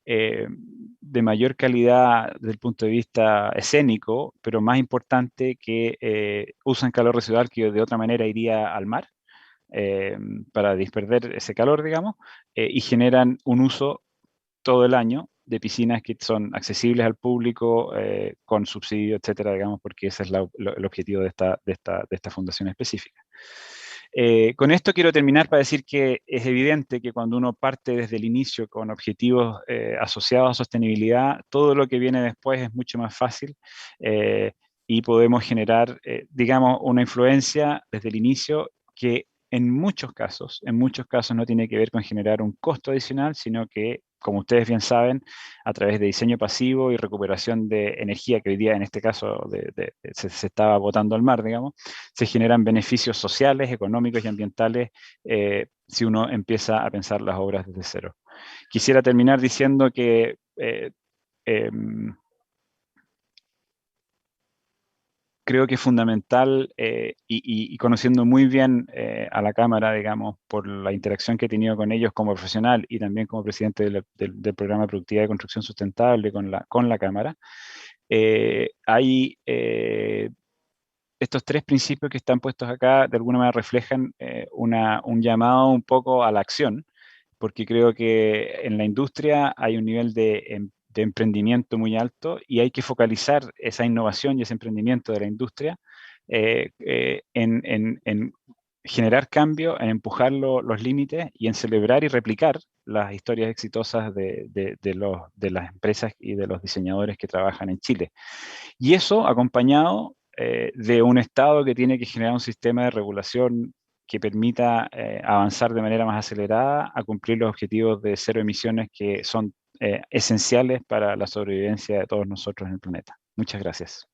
E: de mayor calidad desde el punto de vista escénico, pero más importante que usan calor residual que de otra manera iría al mar para disperder ese calor, digamos, y generan un uso todo el año de piscinas que son accesibles al público con subsidio, etcétera, digamos, porque ese es el objetivo de esta fundación específica. Con esto quiero terminar para decir que es evidente que cuando uno parte desde el inicio con objetivos asociados a sostenibilidad, todo lo que viene después es mucho más fácil y podemos generar, digamos, una influencia desde el inicio que en muchos casos no tiene que ver con generar un costo adicional, sino que, como ustedes bien saben, a través de diseño pasivo y recuperación de energía, que hoy día en este caso se estaba botando al mar, digamos, se generan beneficios sociales, económicos y ambientales si uno empieza a pensar las obras desde cero. Quisiera terminar diciendo que creo que es fundamental y conociendo muy bien a la Cámara, digamos, por la interacción que he tenido con ellos como profesional y también como presidente del Programa de Productividad y Construcción Sustentable con la Cámara, hay estos tres principios que están puestos acá, de alguna manera reflejan un llamado un poco a la acción, porque creo que en la industria hay un nivel de emprendimiento muy alto y hay que focalizar esa innovación y ese emprendimiento de la industria en generar cambio, en empujar los límites y en celebrar y replicar las historias exitosas de las empresas y de los diseñadores que trabajan en Chile. Y eso acompañado de un Estado que tiene que generar un sistema de regulación que permita avanzar de manera más acelerada a cumplir los objetivos de cero emisiones que son esenciales para la sobrevivencia de todos nosotros en el planeta. Muchas gracias.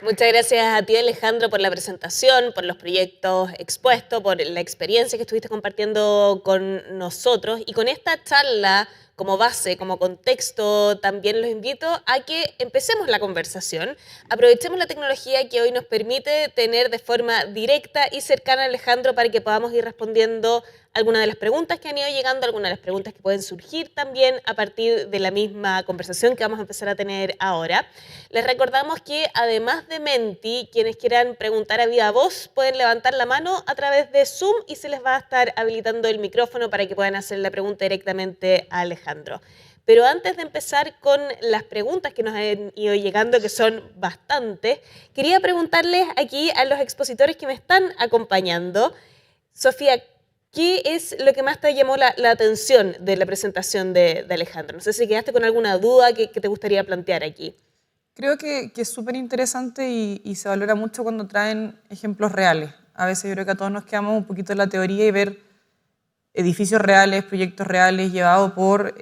A: Muchas gracias a ti, Alejandro, por la presentación, por los proyectos expuestos, por la experiencia que estuviste compartiendo con nosotros. Y con esta charla como base, como contexto, también los invito a que empecemos la conversación. Aprovechemos la tecnología que hoy nos permite tener de forma directa y cercana a Alejandro para que podamos ir respondiendo algunas de las preguntas que han ido llegando, algunas de las preguntas que pueden surgir también a partir de la misma conversación que vamos a empezar a tener ahora. Les recordamos que además de Menti, quienes quieran preguntar a viva voz pueden levantar la mano a través de Zoom y se les va a estar habilitando el micrófono para que puedan hacer la pregunta directamente a Alejandro. Pero antes de empezar con las preguntas que nos han ido llegando, que son bastantes, quería preguntarles aquí a los expositores que me están acompañando. Sofía, ¿qué es lo que más te llamó la atención de la presentación de Alejandro? No sé si quedaste con alguna duda que te gustaría plantear aquí.
C: Creo que es súper interesante y se valora mucho cuando traen ejemplos reales. A veces yo creo que a todos nos quedamos un poquito en la teoría y ver edificios reales, proyectos reales llevados por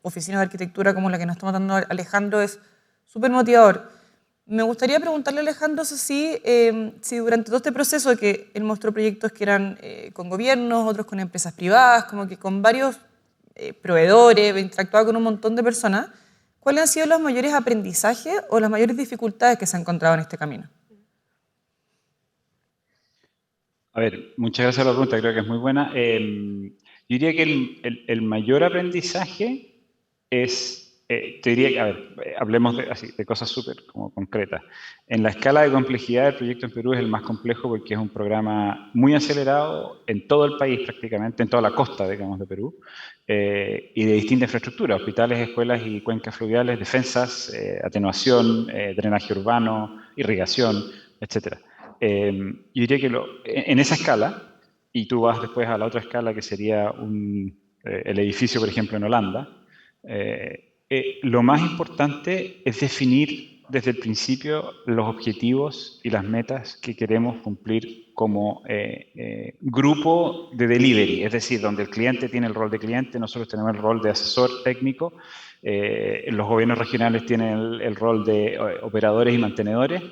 C: oficinas de arquitectura como la que nos está dando Alejandro es súper motivador. Me gustaría preguntarle a Alejandro si durante todo este proceso que él mostró proyectos que eran con gobiernos, otros con empresas privadas, como que con varios proveedores, interactuaba con un montón de personas, ¿cuáles han sido los mayores aprendizajes o las mayores dificultades que se han encontrado en este camino?
E: A ver, muchas gracias por la pregunta, creo que es muy buena. Yo diría que el mayor aprendizaje es, te diría que, a ver, hablemos de cosas súper como concretas. En la escala de complejidad, el proyecto en Perú es el más complejo porque es un programa muy acelerado en todo el país prácticamente, en toda la costa, digamos, de Perú, y de distinta infraestructura, hospitales, escuelas y cuencas fluviales, defensas, atenuación, drenaje urbano, irrigación, etcétera. Yo diría que en esa escala, y tú vas después a la otra escala que sería el edificio, por ejemplo, en Holanda, lo más importante es definir desde el principio los objetivos y las metas que queremos cumplir como grupo de delivery, es decir, donde el cliente tiene el rol de cliente, nosotros tenemos el rol de asesor técnico, los gobiernos regionales tienen el rol de operadores y mantenedores,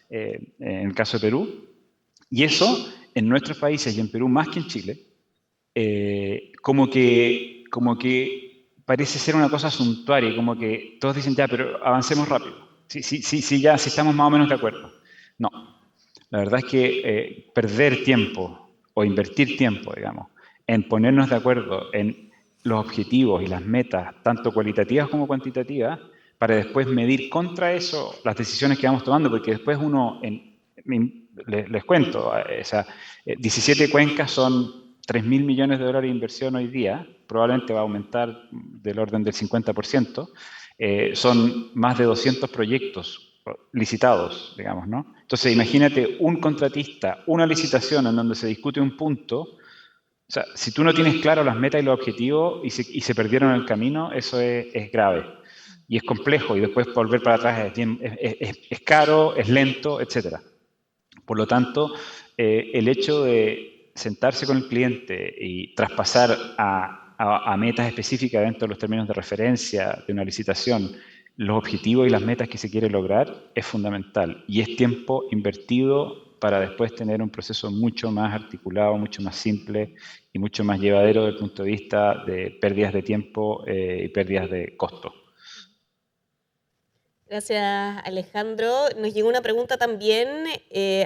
E: en el caso de Perú, y eso en nuestros países y en Perú más que en Chile, como que parece ser una cosa suntuaria, como que todos dicen ya, pero avancemos rápido, sí, ya, si estamos más o menos de acuerdo. No, la verdad es que perder tiempo o invertir tiempo, digamos, en ponernos de acuerdo en los objetivos y las metas, tanto cualitativas como cuantitativas, para después medir contra eso las decisiones que vamos tomando, porque después uno, les cuento, 17 cuencas son 3.000 millones de dólares de inversión hoy día, probablemente va a aumentar del orden del 50%, son más de 200 proyectos licitados, digamos, ¿no? Entonces, imagínate un contratista, una licitación en donde se discute un punto. O sea, si tú no tienes claro las metas y los objetivos y se perdieron en el camino, eso es grave. Y es complejo, y después volver para atrás es caro, es lento, etc. Por lo tanto, el hecho de sentarse con el cliente y traspasar a metas específicas dentro de los términos de referencia de una licitación, los objetivos y las metas que se quiere lograr es fundamental. Y es tiempo invertido para después tener un proceso mucho más articulado, mucho más simple y mucho más llevadero desde el punto de vista de pérdidas de tiempo y pérdidas de costo.
A: Gracias, Alejandro. Nos llegó una pregunta también,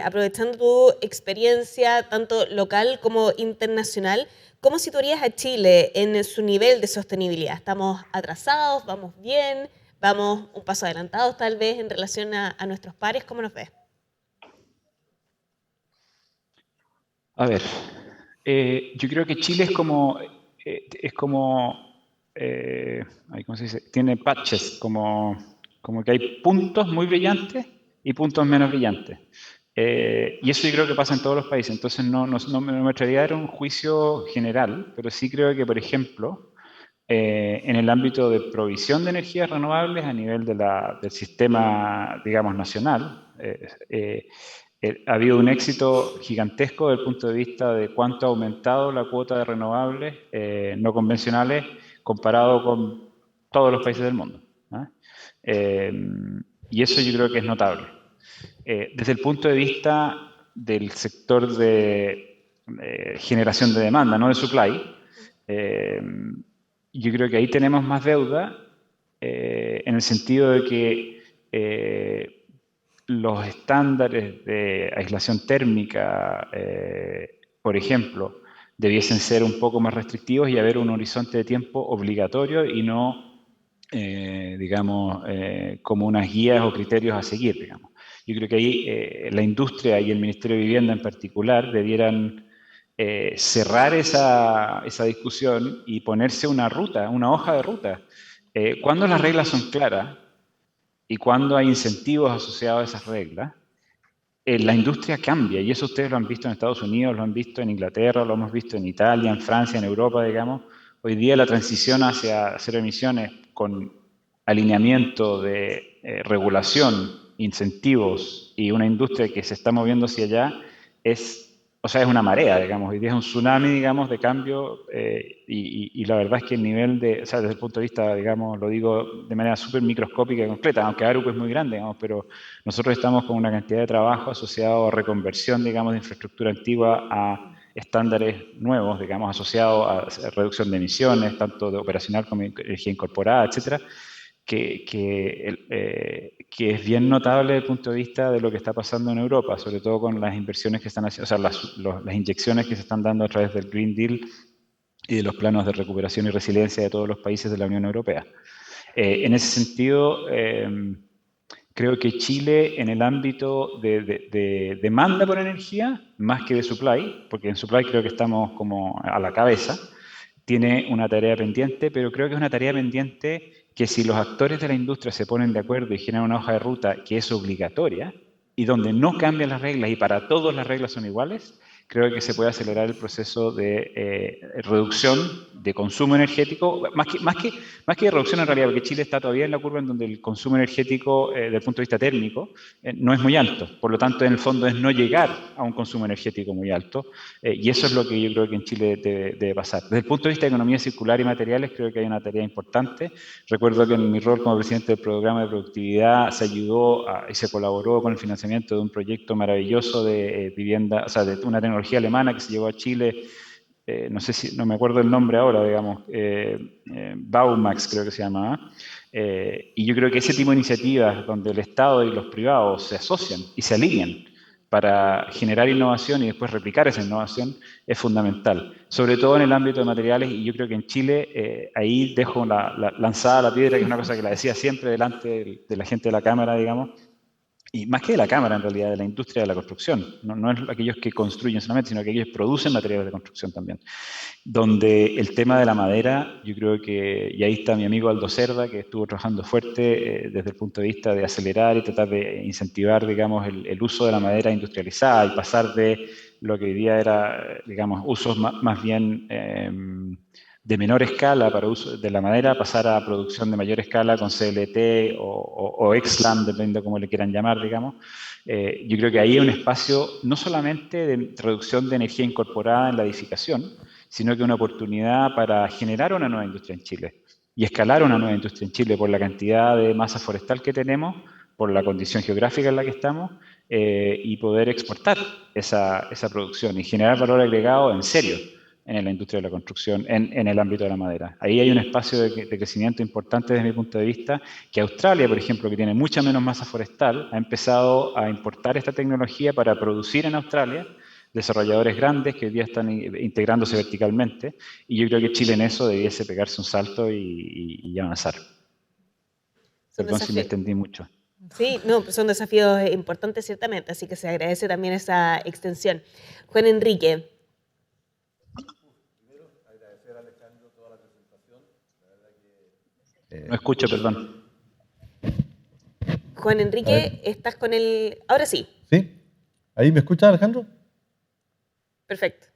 A: aprovechando tu experiencia tanto local como internacional, ¿cómo situarías a Chile en su nivel de sostenibilidad? ¿Estamos atrasados? ¿Vamos bien? ¿Vamos un paso adelantados tal vez en relación a nuestros pares? ¿Cómo nos ves?
E: A ver, yo creo que Chile es como ¿cómo se dice? Tiene patches, como que hay puntos muy brillantes y puntos menos brillantes. Y eso yo creo que pasa en todos los países. Entonces no me atrevería a dar un juicio general, pero sí creo que, por ejemplo, en el ámbito de provisión de energías renovables a nivel del sistema, digamos, nacional, ha habido un éxito gigantesco desde el punto de vista de cuánto ha aumentado la cuota de renovables no convencionales comparado con todos los países del mundo, ¿no? Y eso yo creo que es notable. Desde el punto de vista del sector de generación de demanda, no de supply, yo creo que ahí tenemos más deuda en el sentido de que los estándares de aislación térmica, por ejemplo, debiesen ser un poco más restrictivos y haber un horizonte de tiempo obligatorio y no, digamos, como unas guías o criterios a seguir, digamos. Yo creo que ahí la industria y el Ministerio de Vivienda en particular debieran cerrar esa discusión y ponerse una ruta, una hoja de ruta. Cuando las reglas son claras y cuando hay incentivos asociados a esas reglas, la industria cambia, y eso ustedes lo han visto en Estados Unidos, lo han visto en Inglaterra, lo hemos visto en Italia, en Francia, en Europa, digamos. Hoy día la transición hacia cero emisiones con alineamiento de regulación, incentivos y una industria que se está moviendo hacia allá o sea, es una marea, digamos. Hoy día es un tsunami, digamos, de cambio y la verdad es que el nivel o sea, desde el punto de vista, digamos, lo digo de manera súper microscópica y concreta, aunque Arup es muy grande, digamos, pero nosotros estamos con una cantidad de trabajo asociado a reconversión, digamos, de infraestructura antigua a estándares nuevos, digamos, asociados a reducción de emisiones, tanto de operacional como de energía incorporada, etcétera, que es bien notable desde el punto de vista de lo que está pasando en Europa, sobre todo con las inversiones que están haciendo, o sea, las inyecciones que se están dando a través del Green Deal y de los planos de recuperación y resiliencia de todos los países de la Unión Europea. En ese sentido, creo que Chile en el ámbito de demanda por energía, más que de supply, porque en supply creo que estamos como a la cabeza, tiene una tarea pendiente, pero creo que es una tarea pendiente que si los actores de la industria se ponen de acuerdo y generan una hoja de ruta que es obligatoria y donde no cambian las reglas y para todos las reglas son iguales, creo que se puede acelerar el proceso de reducción de consumo energético, más que de reducción en realidad, porque Chile está todavía en la curva en donde el consumo energético, desde el punto de vista térmico, no es muy alto. Por lo tanto, en el fondo es no llegar a un consumo energético muy alto, y eso es lo que yo creo que en Chile debe pasar. Desde el punto de vista de economía circular y materiales, creo que hay una tarea importante. Recuerdo que en mi rol como presidente del programa de productividad se ayudó y se colaboró con el financiamiento de un proyecto maravilloso de vivienda, o sea, de una tecnología alemana que se llevó a Chile, no me acuerdo el nombre ahora, digamos, Baumax creo que se llamaba, y yo creo que ese tipo de iniciativas donde el Estado y los privados se asocian y se alinean para generar innovación y después replicar esa innovación es fundamental, sobre todo en el ámbito de materiales, y yo creo que en Chile, ahí dejo lanzada la piedra, que es una cosa que la decía siempre delante de la gente de la Cámara, digamos, y más que de la Cámara, en realidad, de la industria de la construcción. No es aquellos que construyen solamente, sino que ellos producen materiales de construcción también. Donde el tema de la madera, yo creo que, y ahí está mi amigo Aldo Cerda, que estuvo trabajando fuerte desde el punto de vista de acelerar y tratar de incentivar, digamos, el uso de la madera industrializada y pasar de lo que hoy día era, digamos, usos más bien de menor escala para uso de la madera, pasar a producción de mayor escala con CLT o XLAM, dependiendo de cómo le quieran llamar, digamos. Yo creo que ahí hay un espacio no solamente de reducción de energía incorporada en la edificación, sino que una oportunidad para generar una nueva industria en Chile y escalar una nueva industria en Chile por la cantidad de masa forestal que tenemos, por la condición geográfica en la que estamos, y poder exportar esa producción y generar valor agregado en serio en la industria de la construcción, en el ámbito de la madera. Ahí hay un espacio de crecimiento importante desde mi punto de vista, que Australia, por ejemplo, que tiene mucha menos masa forestal, ha empezado a importar esta tecnología para producir en Australia, desarrolladores grandes que hoy día están integrándose verticalmente, y yo creo que Chile en eso debiese pegarse un salto y avanzar. Perdón si me extendí mucho.
A: Sí, no, son desafíos importantes ciertamente, así que se agradece también esa extensión. Juan Enrique.
B: Primero, agradecer a Alejandro toda la presentación. La verdad que,
E: no escucho, perdón.
A: Juan Enrique, estás con el... Ahora sí.
B: ¿Sí? ¿Ahí me escucha, Alejandro?
A: Perfecto.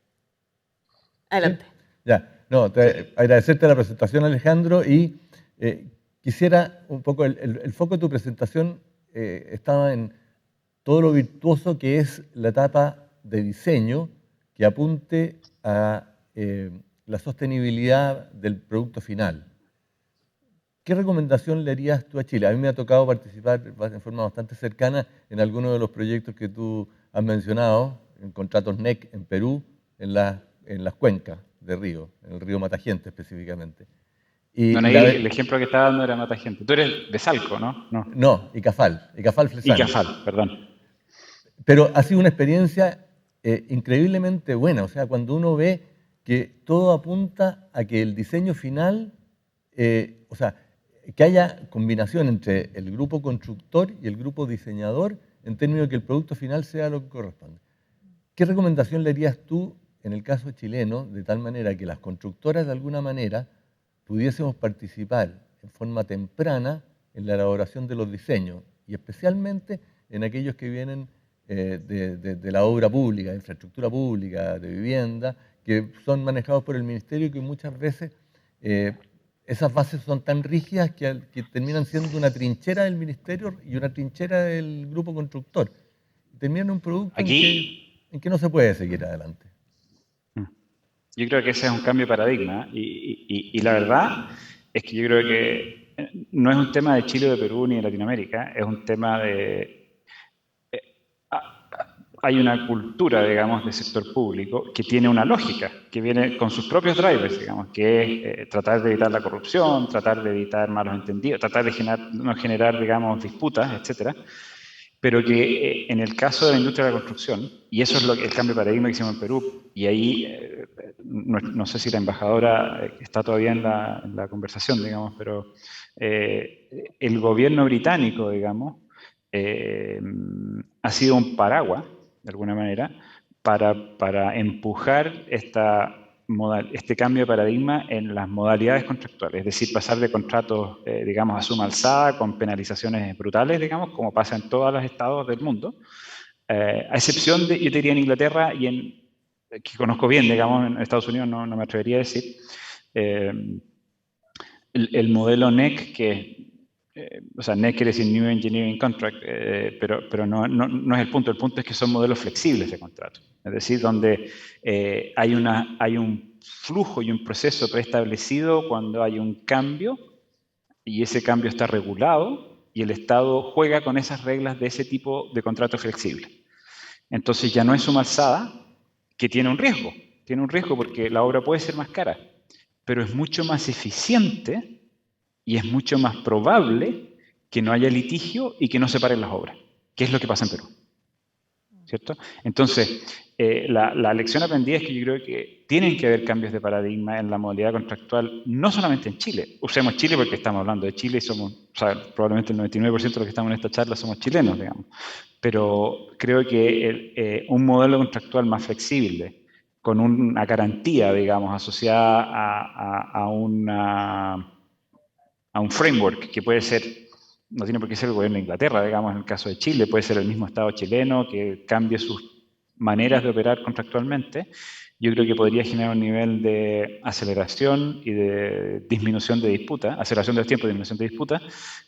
A: Adelante.
B: ¿Sí? Ya, no, agradecerte la presentación, Alejandro, y quisiera un poco, el foco de tu presentación estaba en todo lo virtuoso que es la etapa de diseño que apunte a la sostenibilidad del producto final. ¿Qué recomendación le harías tú a Chile? A mí me ha tocado participar en forma bastante cercana en algunos de los proyectos que tú has mencionado, en contratos NEC en Perú, en las cuencas de río, en el río Matajiente específicamente. Y
E: No, ahí el ejemplo que estaba dando era Mata Gente. Tú eres de Salco, ¿no?
B: No, Icafal Flesani.
E: Icafal, perdón.
B: Pero ha sido una experiencia increíblemente buena. O sea, cuando uno ve que todo apunta a que el diseño final, o sea, que haya combinación entre el grupo constructor y el grupo diseñador en términos de que el producto final sea lo que corresponde. ¿Qué recomendación le harías tú en el caso chileno, de tal manera que las constructoras de alguna manera pudiésemos participar en forma temprana en la elaboración de los diseños y especialmente en aquellos que vienen de la obra pública, de infraestructura pública, de vivienda, que son manejados por el ministerio y que muchas veces esas bases son tan rígidas que terminan siendo una trinchera del ministerio y una trinchera del grupo constructor. Terminan un producto en que no se puede seguir adelante.
E: Yo creo que ese es un cambio de paradigma y la verdad es que yo creo que no es un tema de Chile o de Perú ni de Latinoamérica, es un tema de... Hay una cultura, digamos, del sector público que tiene una lógica, que viene con sus propios drivers, digamos, que es tratar de evitar la corrupción, tratar de evitar malos entendidos, tratar de no generar, digamos, disputas, etcétera. Pero que en el caso de la industria de la construcción, y eso es el cambio de paradigma que hicimos en Perú, y ahí no sé si la embajadora está todavía en la conversación, digamos, pero el gobierno británico, digamos, ha sido un paraguas, de alguna manera, para empujar este cambio de paradigma en las modalidades contractuales, es decir, pasar de contratos, digamos, a suma alzada, con penalizaciones brutales, digamos, como pasa en todos los estados del mundo, a excepción de, yo te diría, en Inglaterra y que conozco bien, digamos, en Estados Unidos no me atrevería a decir, el modelo NEC, que o sea, NEC quiere decir New Engineering Contract, pero no es el punto es que son modelos flexibles de contrato, es decir, donde hay un flujo y un proceso preestablecido cuando hay un cambio y ese cambio está regulado y el Estado juega con esas reglas de ese tipo de contrato flexible. Entonces ya no es suma alzada, que tiene un riesgo porque la obra puede ser más cara, pero es mucho más eficiente y es mucho más probable que no haya litigio y que no se paren las obras, que es lo que pasa en Perú, ¿cierto? Entonces, la lección aprendida es que yo creo que tienen que haber cambios de paradigma en la modalidad contractual, no solamente en Chile. Usemos Chile porque estamos hablando de Chile y somos, o sea, probablemente el 99% de los que estamos en esta charla somos chilenos, digamos. Pero creo que un modelo contractual más flexible, con una garantía, digamos, asociada a un framework que puede ser, no tiene por qué ser el gobierno de Inglaterra, digamos, en el caso de Chile, puede ser el mismo Estado chileno que cambie sus maneras de operar contractualmente, yo creo que podría generar un nivel de aceleración y de disminución de disputas, aceleración de los tiempos, disminución de disputas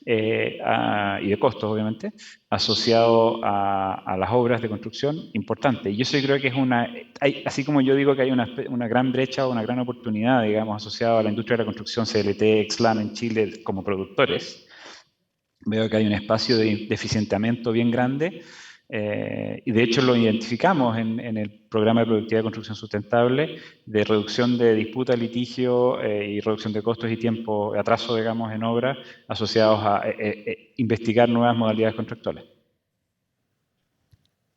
E: y de costos, obviamente, asociado a las obras de construcción importante. Y eso yo creo que es así como yo digo que hay una gran brecha o una gran oportunidad, digamos, asociada a la industria de la construcción CLT, Exlam en Chile como productores, veo que hay un espacio de eficientamiento bien grande y de hecho lo identificamos en el programa de productividad de construcción sustentable de reducción de disputa, litigio y reducción de costos y tiempo de atraso, digamos, en obra asociados a investigar nuevas modalidades contractuales.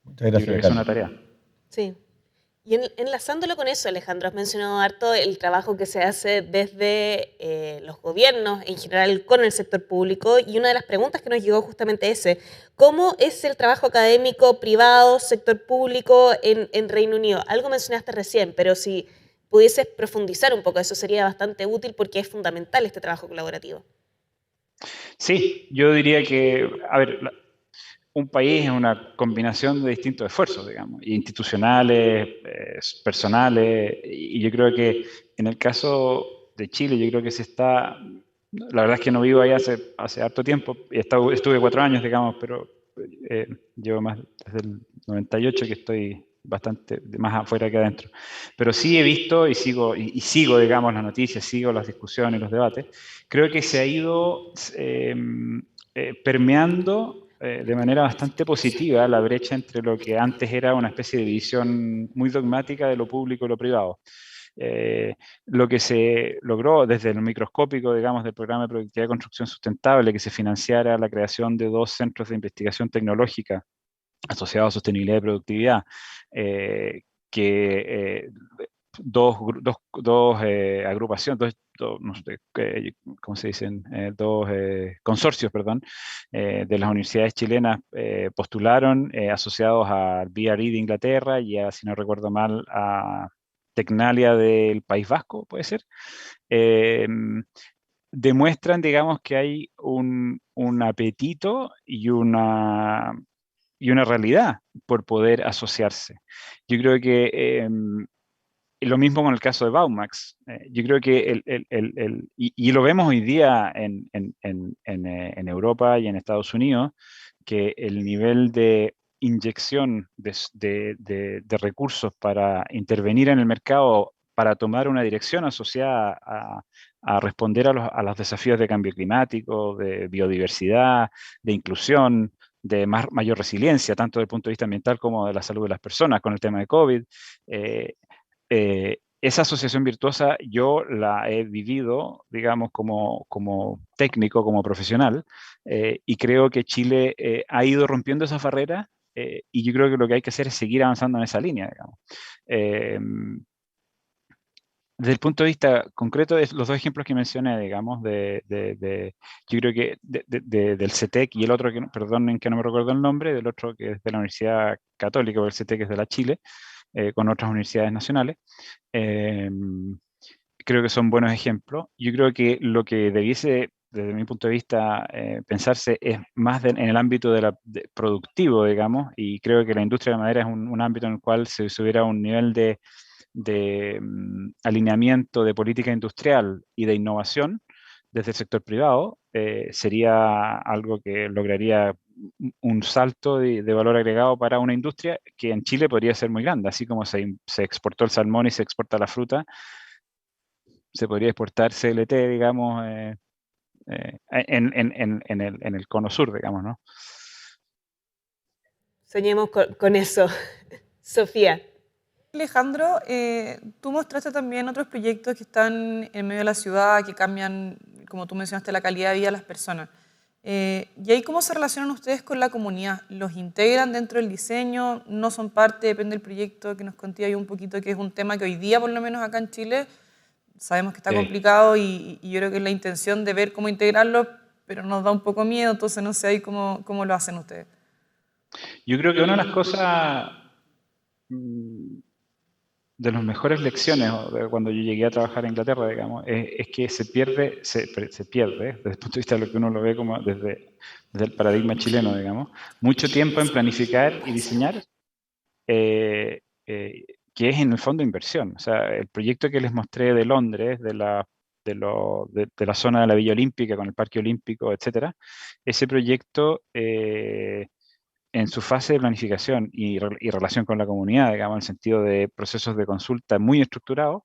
B: Muchas gracias.
E: Yo creo que es una tarea.
A: Sí. Y enlazándolo con eso, Alejandro, has mencionado harto el trabajo que se hace desde los gobiernos, en general con el sector público, y una de las preguntas que nos llegó justamente es ¿cómo es el trabajo académico, privado, sector público en Reino Unido? Algo mencionaste recién, pero si pudieses profundizar un poco, eso sería bastante útil porque es fundamental este trabajo colaborativo.
E: Sí, yo diría que, a ver, un país es una combinación de distintos esfuerzos, digamos, institucionales, personales, y yo creo que en el caso de Chile, yo creo que la verdad es que no vivo ahí hace harto tiempo, y estuve 4 años, digamos, pero llevo más desde el 98 que estoy bastante más afuera que adentro. Pero sí he visto y sigo, digamos, las noticias, sigo las discusiones, los debates. Creo que se ha ido permeando de manera bastante positiva la brecha entre lo que antes era una especie de división muy dogmática de lo público y lo privado. Lo que se logró desde el microscópico, digamos, del programa de productividad y construcción sustentable, que se financiara la creación de 2 centros de investigación tecnológica asociados a sostenibilidad y productividad, que dos agrupaciones, no sé, ¿cómo se dicen? Dos consorcios, perdón, de las universidades chilenas postularon, asociados al BRI de Inglaterra y a, si no recuerdo mal, a Tecnalia del País Vasco, puede ser. Demuestran, digamos, que hay un apetito y una realidad por poder asociarse. Yo creo que lo mismo con el caso de Baumax. Yo creo que y lo vemos hoy día en Europa y en Estados Unidos, que el nivel de inyección de recursos para intervenir en el mercado, para tomar una dirección asociada a responder a los desafíos de cambio climático, de biodiversidad, de inclusión, de mayor resiliencia, tanto desde el punto de vista ambiental como de la salud de las personas con el tema de COVID. Esa asociación virtuosa yo la he vivido, digamos, como técnico, como profesional, y creo que Chile ha ido rompiendo esas barreras, y yo creo que lo que hay que hacer es seguir avanzando en esa línea, digamos. Desde el punto de vista concreto, de los 2 ejemplos que mencioné, digamos, yo creo que del CETEC y el otro, perdonen que no me recuerdo el nombre, del otro que es de la Universidad Católica, porque el CETEC es de la Chile, con otras universidades nacionales. Creo que son buenos ejemplos. Yo creo que lo que debiese, desde mi punto de vista, pensarse es más en el ámbito productivo, digamos, y creo que la industria de la madera es un ámbito en el cual se subiera un nivel de alineamiento de política industrial y de innovación desde el sector privado, sería algo que lograría un salto de valor agregado para una industria que en Chile podría ser muy grande, así como se exportó el salmón y se exporta la fruta, se podría exportar CLT, digamos, en el cono sur, digamos, ¿no?
A: Soñemos con eso. Sofía.
C: Alejandro, tú mostraste también otros proyectos que están en medio de la ciudad, que cambian, como tú mencionaste, la calidad de vida de las personas. ¿Y ahí cómo se relacionan ustedes con la comunidad? ¿Los integran dentro del diseño? ¿No son parte? Depende del proyecto, que nos conté ahí un poquito, que es un tema que hoy día, por lo menos acá en Chile, sabemos que está complicado y yo creo que es la intención de ver cómo integrarlo, pero nos da un poco miedo, entonces no sé ahí cómo lo hacen ustedes.
E: Yo creo que una de las cosas, de las mejores lecciones de cuando yo llegué a trabajar en Inglaterra, digamos, es que se pierde, desde el punto de vista de lo que uno lo ve como desde el paradigma chileno, digamos, mucho tiempo en planificar y diseñar, que es en el fondo inversión. O sea, el proyecto que les mostré de Londres, de la zona de la Villa Olímpica con el Parque Olímpico, etcétera, ese proyecto, en su fase de planificación y relación con la comunidad, digamos, en el sentido de procesos de consulta muy estructurados,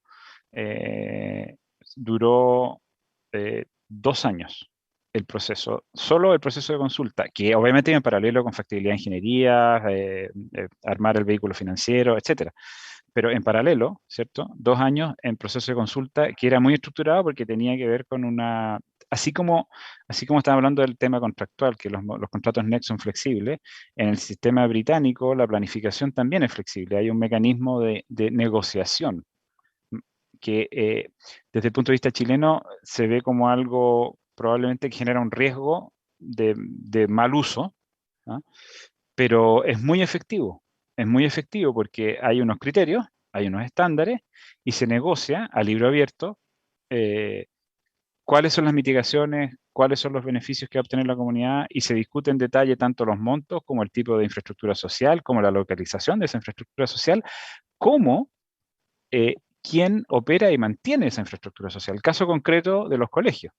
E: duró 2 años el proceso, solo el proceso de consulta, que obviamente iba en paralelo con factibilidad de ingeniería, armar el vehículo financiero, etcétera. Pero en paralelo, ¿cierto? 2 años en proceso de consulta que era muy estructurado porque tenía que ver con una... Así como estaba hablando del tema contractual, que los contratos NEC son flexibles, en el sistema británico la planificación también es flexible. Hay un mecanismo de negociación que desde el punto de vista chileno se ve como algo probablemente que genera un riesgo de mal uso, ¿ah? Pero es muy efectivo. Es muy efectivo porque hay unos criterios, hay unos estándares y se negocia a libro abierto cuáles son las mitigaciones, cuáles son los beneficios que va a obtener la comunidad y se discute en detalle tanto los montos como el tipo de infraestructura social, como la localización de esa infraestructura social, como quién opera y mantiene esa infraestructura social. El caso concreto de los colegios.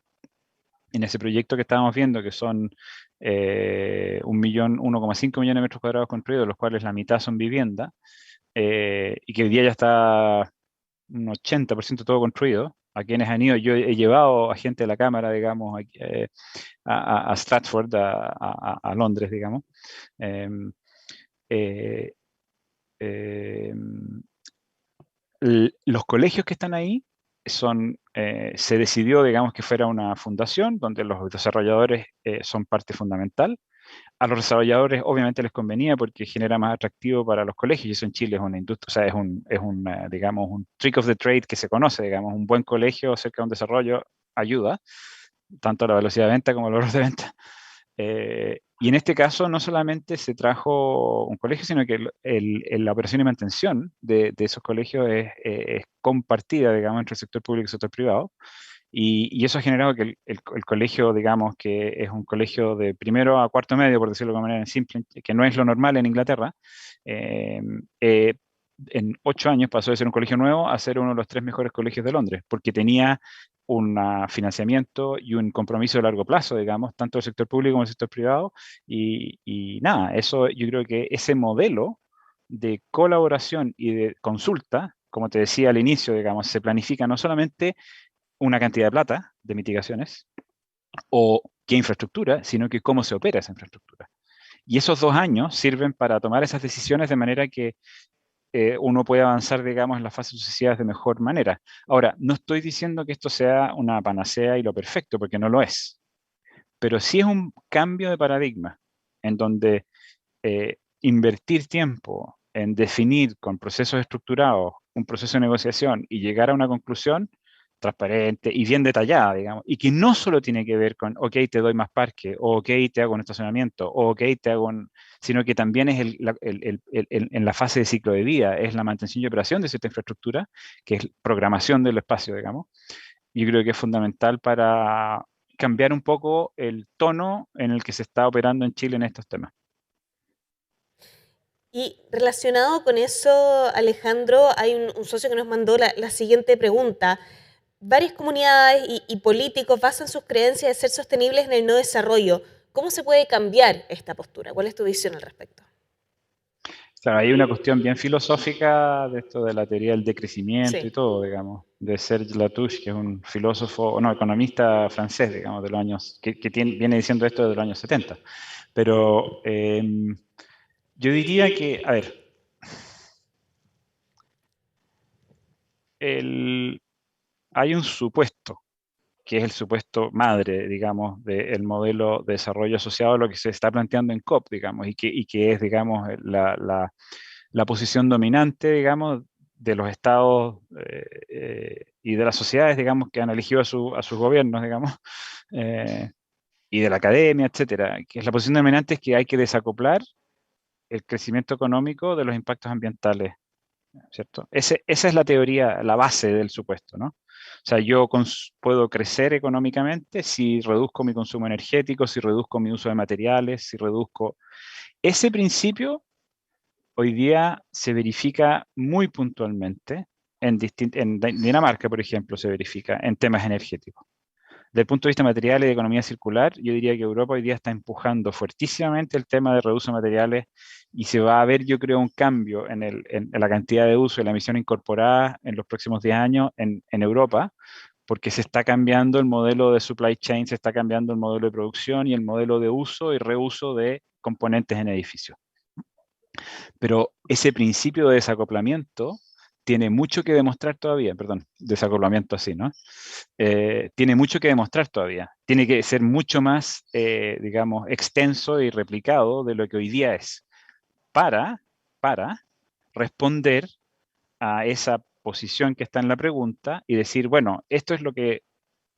E: En ese proyecto que estábamos viendo, que son 1,5 millones de metros cuadrados construidos, de los cuales la mitad son vivienda, y que hoy día ya está un 80% todo construido. A quienes han ido, yo he llevado a gente de la Cámara, digamos, a Stratford, a Londres, digamos. Eh, eh, los colegios que están ahí se decidió, digamos, que fuera una fundación donde los desarrolladores son parte fundamental. A los desarrolladores obviamente les convenía porque genera más atractivo para los colegios, y eso en Chile es una industria, o sea, digamos, un trick of the trade que se conoce, digamos, un buen colegio cerca de un desarrollo ayuda, tanto a la velocidad de venta como a los logros de venta. Y en este caso no solamente se trajo un colegio, sino que la operación y mantención de esos colegios es compartida, digamos, entre el sector público y el sector privado. Y eso ha generado que el colegio, digamos, que es un colegio de primero a cuarto medio, por decirlo de una manera simple, que no es lo normal en Inglaterra, en 8 años pasó de ser un colegio nuevo a ser uno de los 3 mejores colegios de Londres, porque tenía un financiamiento y un compromiso de largo plazo, digamos, tanto del sector público como del sector privado. Y nada, eso yo creo que ese modelo de colaboración y de consulta, como te decía al inicio, digamos, se planifica no solamente una cantidad de plata de mitigaciones o qué infraestructura, sino que cómo se opera esa infraestructura. Y esos 2 años sirven para tomar esas decisiones de manera que uno puede avanzar, digamos, en las fases sucesivas de mejor manera. Ahora, no estoy diciendo que esto sea una panacea y lo perfecto, porque no lo es, pero sí es un cambio de paradigma en donde invertir tiempo en definir con procesos estructurados un proceso de negociación y llegar a una conclusión transparente y bien detallada, digamos, y que no solo tiene que ver con, ok, te doy más parque, o ok, te hago un estacionamiento, o ok, te hago un, sino que también es en la fase de ciclo de vida, es la mantención y operación de cierta infraestructura, que es programación del espacio, digamos. Yo creo que es fundamental para cambiar un poco el tono en el que se está operando en Chile en estos temas.
A: Y relacionado con eso, Alejandro, hay un socio que nos mandó la siguiente pregunta. Varias comunidades y políticos basan sus creencias de ser sostenibles en el no desarrollo. ¿Cómo se puede cambiar esta postura? ¿Cuál es tu visión al respecto?
E: Claro, hay una cuestión bien filosófica de esto de la teoría del decrecimiento y
A: Sí.
E: todo, digamos, de Serge Latouche, que es un filósofo, no, economista francés, digamos, de los años, viene diciendo esto desde los años 70. Pero yo diría que, a ver, hay un supuesto, que es el supuesto madre, digamos, del modelo de desarrollo asociado a lo que se está planteando en COP, digamos, y que es, digamos, la posición dominante, digamos, de los estados y de las sociedades, digamos, que han elegido a sus gobiernos, digamos, eh, y de la academia, etcétera, que es la posición dominante es que hay que desacoplar el crecimiento económico de los impactos ambientales, ¿cierto? Esa es la teoría, la base del supuesto, ¿no? O sea, yo puedo crecer económicamente si reduzco mi consumo energético, si reduzco mi uso de materiales, si reduzco... Ese principio hoy día se verifica muy puntualmente en Dinamarca, por ejemplo, se verifica en temas energéticos. Desde el punto de vista material y de economía circular, yo diría que Europa hoy día está empujando fuertísimamente el tema de reuso de materiales y se va a ver, yo creo, un cambio en la cantidad de uso y la emisión incorporada en los próximos 10 años en Europa, porque se está cambiando el modelo de supply chain, se está cambiando el modelo de producción y el modelo de uso y reuso de componentes en edificios. Pero ese principio de desacoplamiento tiene mucho que demostrar todavía, perdón, desacoplamiento así, ¿no? Tiene mucho que demostrar todavía. Tiene que ser mucho más, digamos, extenso y replicado de lo que hoy día es para responder a esa posición que está en la pregunta y decir, bueno, esto es lo que,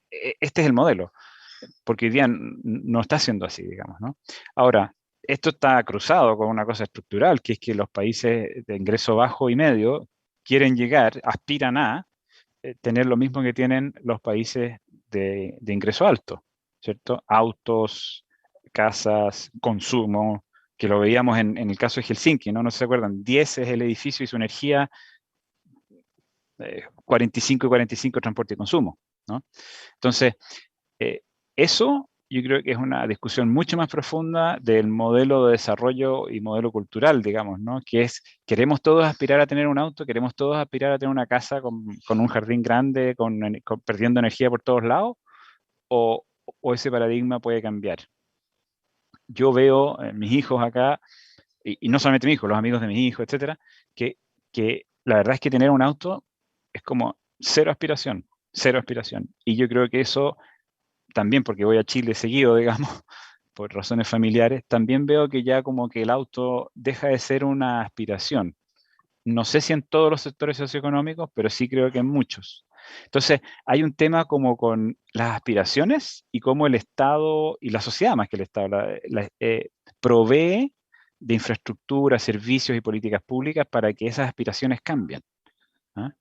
E: este es el modelo, porque hoy día no está siendo así, digamos, ¿no? Ahora, esto está cruzado con una cosa estructural, que es que los países de ingreso bajo y medio quieren llegar, aspiran a tener lo mismo que tienen los países de ingreso alto, ¿cierto? Autos, casas, consumo, que lo veíamos en el caso de Helsinki, ¿no? No se acuerdan, 10 es el edificio y su energía, 45 y 45 transporte y consumo, ¿no? Entonces, eso yo creo que es una discusión mucho más profunda del modelo de desarrollo y modelo cultural, digamos, ¿no? Que es, ¿queremos todos aspirar a tener un auto? ¿Queremos todos aspirar a tener una casa con un jardín grande, perdiendo energía por todos lados? ¿O ese paradigma puede cambiar? Yo veo mis hijos acá, y no solamente mis hijos, los amigos de mis hijos, etcétera, que la verdad es que tener un auto es como cero aspiración, cero aspiración. Y yo creo que eso, también porque voy a Chile seguido, digamos, por razones familiares, también veo que ya como que el auto deja de ser una aspiración. No sé si en todos los sectores socioeconómicos, pero sí creo que en muchos. Entonces, hay un tema como con las aspiraciones y cómo el Estado y la sociedad, más que el Estado, provee de infraestructura, servicios y políticas públicas para que esas aspiraciones cambien. ¿Ah?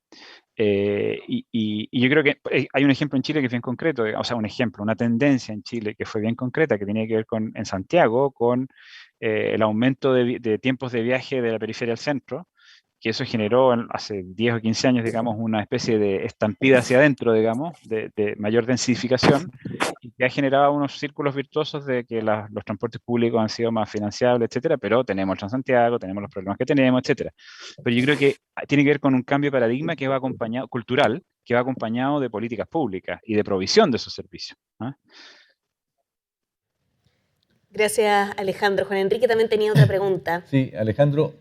E: Y yo creo que hay un ejemplo en Chile que es bien concreto, o sea, un ejemplo, una tendencia en Chile que fue bien concreta, que tenía que ver con, en Santiago, con el aumento de tiempos de viaje de la periferia al centro, que eso generó hace 10 o 15 años, digamos, una especie de estampida hacia adentro, digamos, de mayor densificación, y que ha generado unos círculos virtuosos de que los transportes públicos han sido más financiables, etcétera, pero tenemos el Transantiago, tenemos los problemas que tenemos, etcétera. Pero yo creo que tiene que ver con un cambio de paradigma que va acompañado, cultural, que va acompañado de políticas públicas y de provisión de esos servicios. ¿Ah?
A: Gracias, Alejandro. Juan Enrique también tenía otra pregunta.
B: Sí, Alejandro,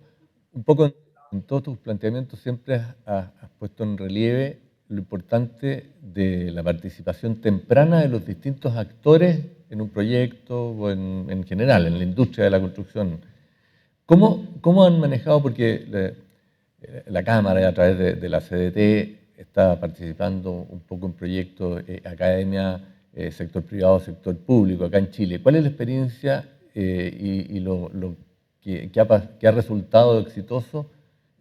B: un poco en todos tus planteamientos siempre has puesto en relieve lo importante de la participación temprana de los distintos actores en un proyecto o en general, en la industria de la construcción. ¿Cómo han manejado? Porque la Cámara, a través de la CDT, está participando un poco en proyectos, academia, sector privado, sector público, acá en Chile. ¿Cuál es la experiencia y lo que ha resultado exitoso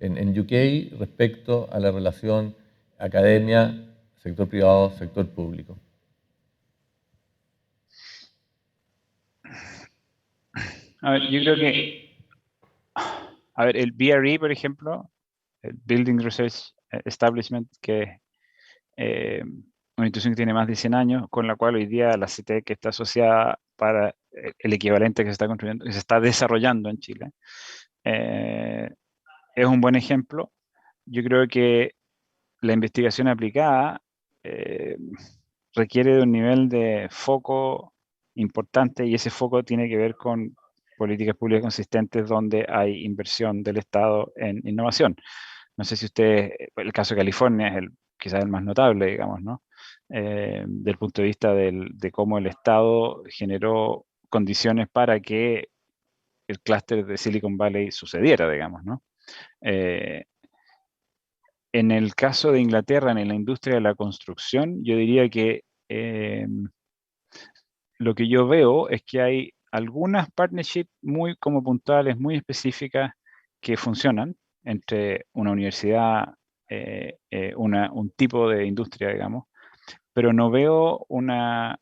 B: en UK respecto a la relación academia, sector privado, sector público?
E: A ver, yo creo que, a ver, el BRE, por ejemplo, el Building Research Establishment, que una institución que tiene más de 100 años, con la cual hoy día la CITEC está asociada para el equivalente que se está construyendo, que se está desarrollando en Chile. Es un buen ejemplo. Yo creo que la investigación aplicada requiere de un nivel de foco importante y ese foco tiene que ver con políticas públicas consistentes donde hay inversión del Estado en innovación. No sé si usted, el caso de California es quizás el más notable, digamos, ¿no? Del punto de vista de cómo el Estado generó condiciones para que el clúster de Silicon Valley sucediera, digamos, ¿no? En el caso de Inglaterra, en la industria de la construcción, yo diría que lo que yo veo es que hay algunas partnerships muy como puntuales, muy específicas que funcionan entre una universidad, un tipo de industria, digamos, pero no veo una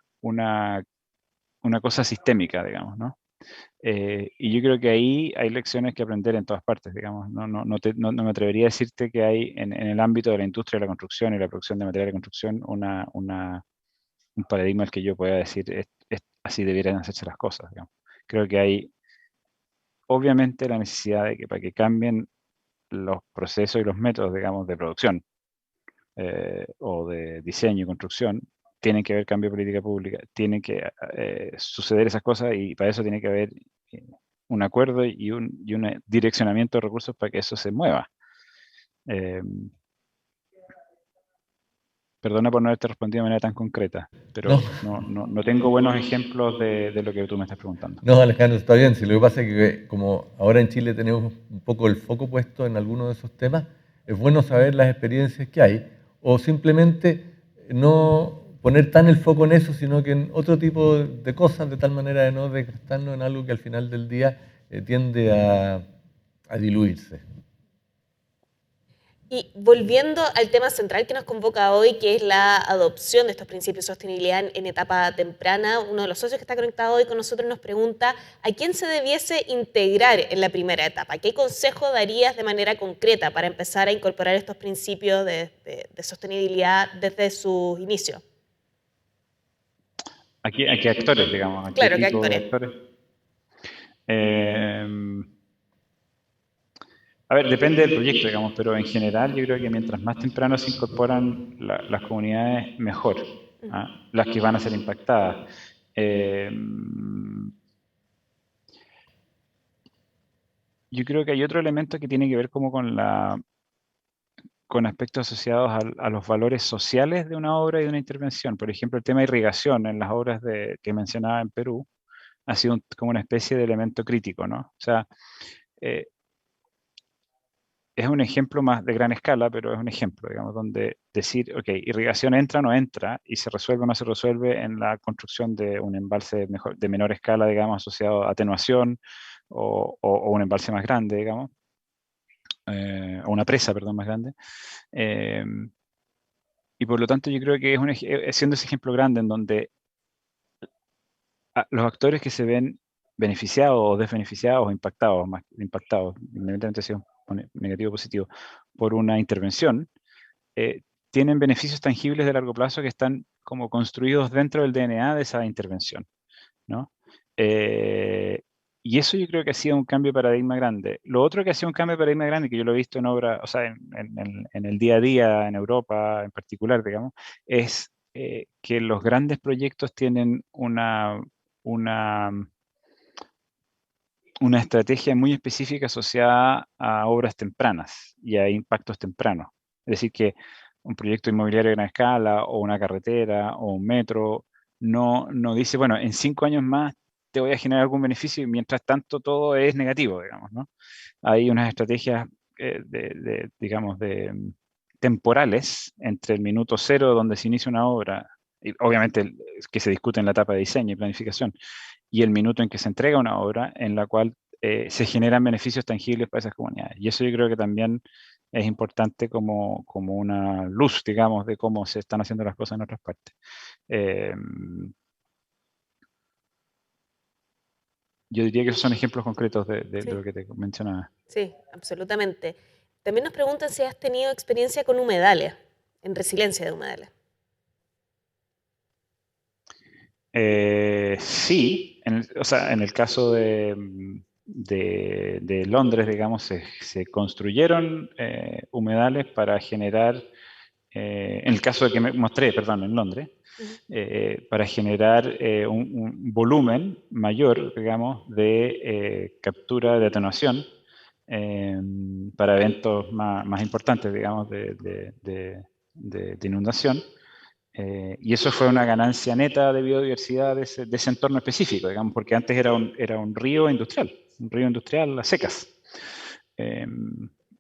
E: cosa sistémica, digamos, ¿no? Y yo creo que ahí hay lecciones que aprender en todas partes, digamos. No me atrevería a decirte que hay en el ámbito de la industria de la construcción y la producción de materiales de construcción un paradigma al que yo pueda decir así deberían hacerse las cosas, digamos. Creo que hay obviamente la necesidad de que para que cambien los procesos y los métodos, digamos, de producción o de diseño y construcción, tienen que haber cambio de política pública, tienen que suceder esas cosas y para eso tiene que haber un acuerdo y un direccionamiento de recursos para que eso se mueva. Perdona por no haberte respondido de manera tan concreta, pero no tengo buenos ejemplos de lo que tú me estás preguntando.
B: No, Alejandro, está bien. Si lo que pasa es que como ahora en Chile tenemos un poco el foco puesto en algunos de esos temas, es bueno saber las experiencias que hay o simplemente no poner tan el foco en eso, sino que en otro tipo de cosas, de tal manera de no desgastarnos en algo que al final del día tiende a diluirse.
A: Y volviendo al tema central que nos convoca hoy, que es la adopción de estos principios de sostenibilidad en etapa temprana, uno de los socios que está conectado hoy con nosotros nos pregunta ¿a quién se debiese integrar en la primera etapa? ¿Qué consejo darías de manera concreta para empezar a incorporar estos principios de sostenibilidad desde sus inicios?
E: ¿A qué actores, digamos? ¿A qué
A: Claro, ¿qué
E: tipo de
A: actores?
E: actores? A ver, depende del proyecto, digamos, pero en general yo creo que mientras más temprano se incorporan las comunidades, mejor, ¿ah? Las que van a ser impactadas. Yo creo que hay otro elemento que tiene que ver como con con aspectos asociados a los valores sociales de una obra y de una intervención. Por ejemplo, el tema de irrigación en las obras que mencionaba en Perú ha sido como una especie de elemento crítico, ¿no? O sea, es un ejemplo más de gran escala, pero es un ejemplo, digamos, donde decir, ok, irrigación entra o no entra, y se resuelve o no se resuelve en la construcción de un embalse de menor escala, digamos, asociado a atenuación, o un embalse más grande, digamos, o una presa, perdón, más grande. Y por lo tanto yo creo que siendo ese ejemplo grande en donde los actores que se ven beneficiados o desbeneficiados o impactados, más impactados, independientemente si es negativo o positivo, por una intervención, tienen beneficios tangibles de largo plazo que están como construidos dentro del DNA de esa intervención, ¿no? Y eso yo creo que ha sido un cambio de paradigma grande. Lo otro que ha sido un cambio de paradigma grande, que yo lo he visto en obra, o sea, en el día a día, en Europa en particular, digamos, es que los grandes proyectos tienen una estrategia muy específica asociada a obras tempranas y a impactos tempranos. Es decir, que un proyecto inmobiliario de gran escala o una carretera o un metro no dice, bueno, en 5 años más te voy a generar algún beneficio y mientras tanto todo es negativo, digamos, ¿no? Hay unas estrategias, digamos, temporales entre el minuto cero donde se inicia una obra, y obviamente que se discute en la etapa de diseño y planificación, y el minuto en que se entrega una obra en la cual se generan beneficios tangibles para esas comunidades. Y eso yo creo que también es importante como una luz, digamos, de cómo se están haciendo las cosas en otras partes. Yo diría que esos son ejemplos concretos de
A: Sí.
E: lo que te mencionaba.
A: Sí, absolutamente. También nos preguntan si has tenido experiencia con humedales, en resiliencia de humedales.
E: Sí, o sea, en el caso de Londres, digamos, se construyeron humedales para generar, en el caso de que me mostré, perdón, en Londres, para generar un volumen mayor, digamos, de captura de atenuación para eventos más importantes, digamos, de inundación. Y eso fue una ganancia neta de biodiversidad de ese entorno específico, digamos, porque antes era un río industrial a secas.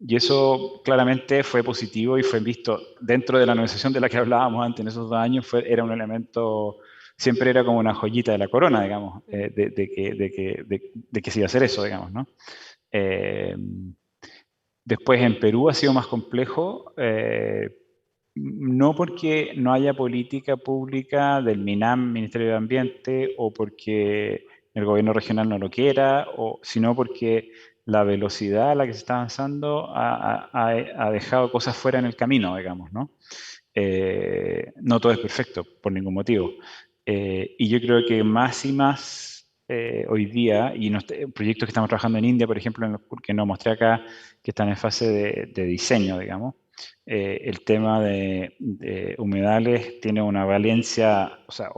E: Y eso claramente fue positivo y fue visto dentro de la negociación de la que hablábamos antes en esos 2 años, era un elemento, siempre era como una joyita de la corona, digamos, de que se iba a hacer eso, digamos, ¿no? Después en Perú ha sido más complejo, no porque no haya política pública del MINAM, Ministerio de Ambiente, o porque el gobierno regional no lo quiera, sino porque la velocidad a la que se está avanzando ha dejado cosas fuera en el camino, digamos, ¿no? No todo es perfecto, por ningún motivo. Y yo creo que más y más hoy día, y proyectos que estamos trabajando en India, por ejemplo, que no mostré acá, que están en fase de diseño, digamos, el tema de humedales tiene una valencia, o sea,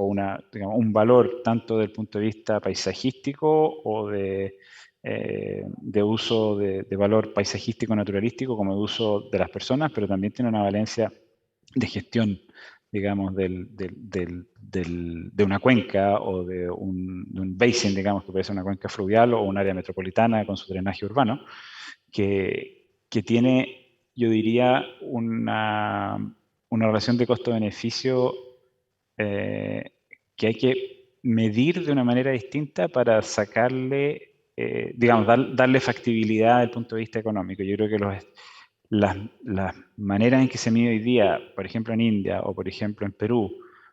E: digamos, un valor tanto desde el punto de vista paisajístico o de uso de valor paisajístico naturalístico como de uso de las personas, pero también tiene una valencia de gestión, digamos, de una cuenca o de un basin, digamos, que puede ser una cuenca fluvial o un área metropolitana con su drenaje urbano, que tiene, yo diría, una relación de costo-beneficio que hay que medir de una manera distinta para sacarle, digamos, darle factibilidad desde el punto de vista económico. Yo creo que las maneras en que se mide hoy día, por ejemplo en India o por ejemplo en Perú,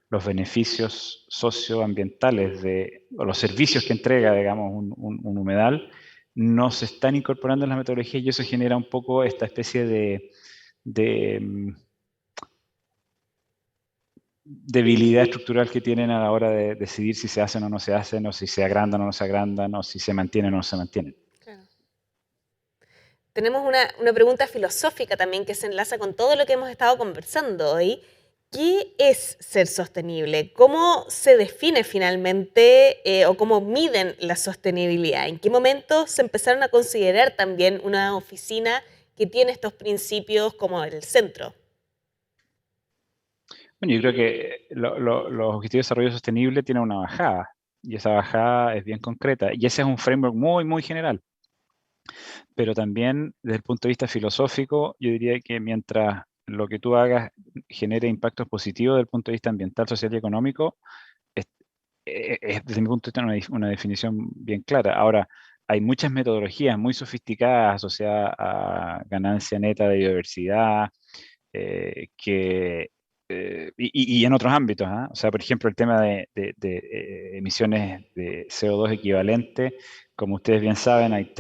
E: los beneficios socioambientales o los servicios que entrega, digamos, un humedal, no se están incorporando en la metodología y eso genera un poco esta especie de debilidad estructural que tienen a la hora de decidir si se hacen o no se hacen, o si se agrandan o no se agrandan, o si se mantienen o no se mantienen.
A: Claro. Tenemos una pregunta filosófica también que se enlaza con todo lo que hemos estado conversando hoy. ¿Qué es ser sostenible? ¿Cómo se define finalmente o cómo miden la sostenibilidad? ¿En qué momento se empezaron a considerar también una oficina que tiene estos principios como el centro.
E: Bueno, yo creo que los objetivos de desarrollo sostenible tienen una bajada, y esa bajada es bien concreta, y ese es un framework muy, muy general. Pero también desde el punto de vista filosófico, yo diría que mientras lo que tú hagas genere impactos positivos desde el punto de vista ambiental, social y económico, desde mi punto de vista una definición bien clara. Ahora, hay muchas metodologías muy sofisticadas asociadas a ganancia neta de biodiversidad, y en otros ámbitos, ¿ah? O sea, por ejemplo, el tema de emisiones de CO2 equivalente, como ustedes bien saben, hay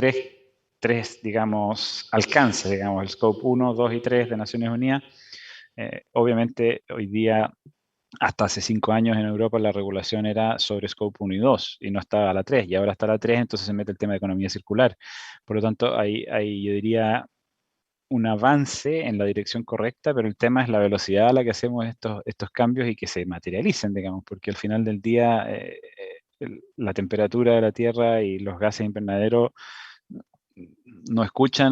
E: tres, digamos, alcances, digamos, el Scope 1, 2 y 3 de Naciones Unidas. Obviamente, hoy día, hasta hace 5 años en Europa, la regulación era sobre Scope 1 y 2, y no estaba la 3, y ahora está la 3, entonces se mete el tema de economía circular. Por lo tanto, hay yo diría, un avance en la dirección correcta, pero el tema es la velocidad a la que hacemos estos cambios y que se materialicen, digamos, porque al final del día la temperatura de la Tierra y los gases invernaderos no escuchan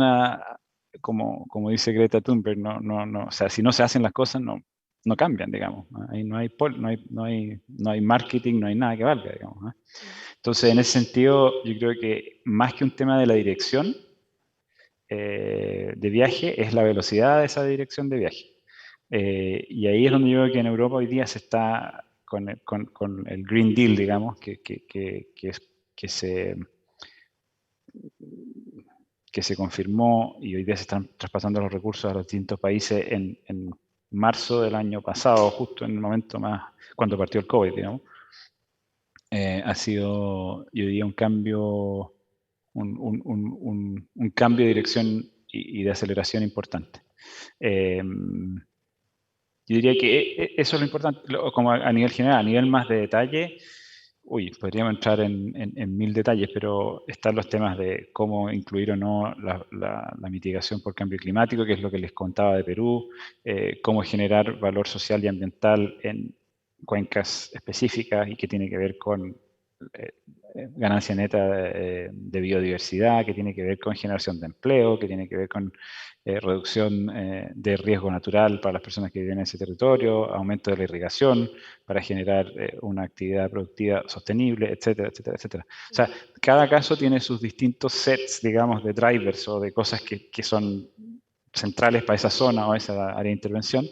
E: como dice Greta Thunberg, o sea, si no se hacen las cosas, no cambian, digamos. Ahí no hay marketing, no hay nada que valga, digamos. Entonces, en ese sentido, yo creo que más que un tema de la dirección, de viaje, es la velocidad de esa dirección de viaje. Y ahí es donde yo veo que en Europa hoy día se está con el Green Deal, digamos, que se confirmó, y hoy día se están traspasando los recursos a los distintos países en marzo del año pasado, justo en el momento más, cuando partió el COVID, digamos. Ha sido, yo diría, un cambio de dirección y de aceleración importante. Yo diría que eso es lo importante, como a nivel general. A nivel más de detalle, podríamos entrar en mil detalles, pero están los temas de cómo incluir o no la mitigación por cambio climático, que es lo que les contaba de Perú, cómo generar valor social y ambiental en cuencas específicas y que tiene que ver con ganancia neta de biodiversidad, que tiene que ver con generación de empleo, que tiene que ver con reducción de riesgo natural para las personas que viven en ese territorio, aumento de la irrigación para generar una actividad productiva sostenible, etcétera, etcétera, etcétera. O sea, cada caso tiene sus distintos sets, digamos, de drivers o de cosas que son centrales para esa zona o esa área de intervención,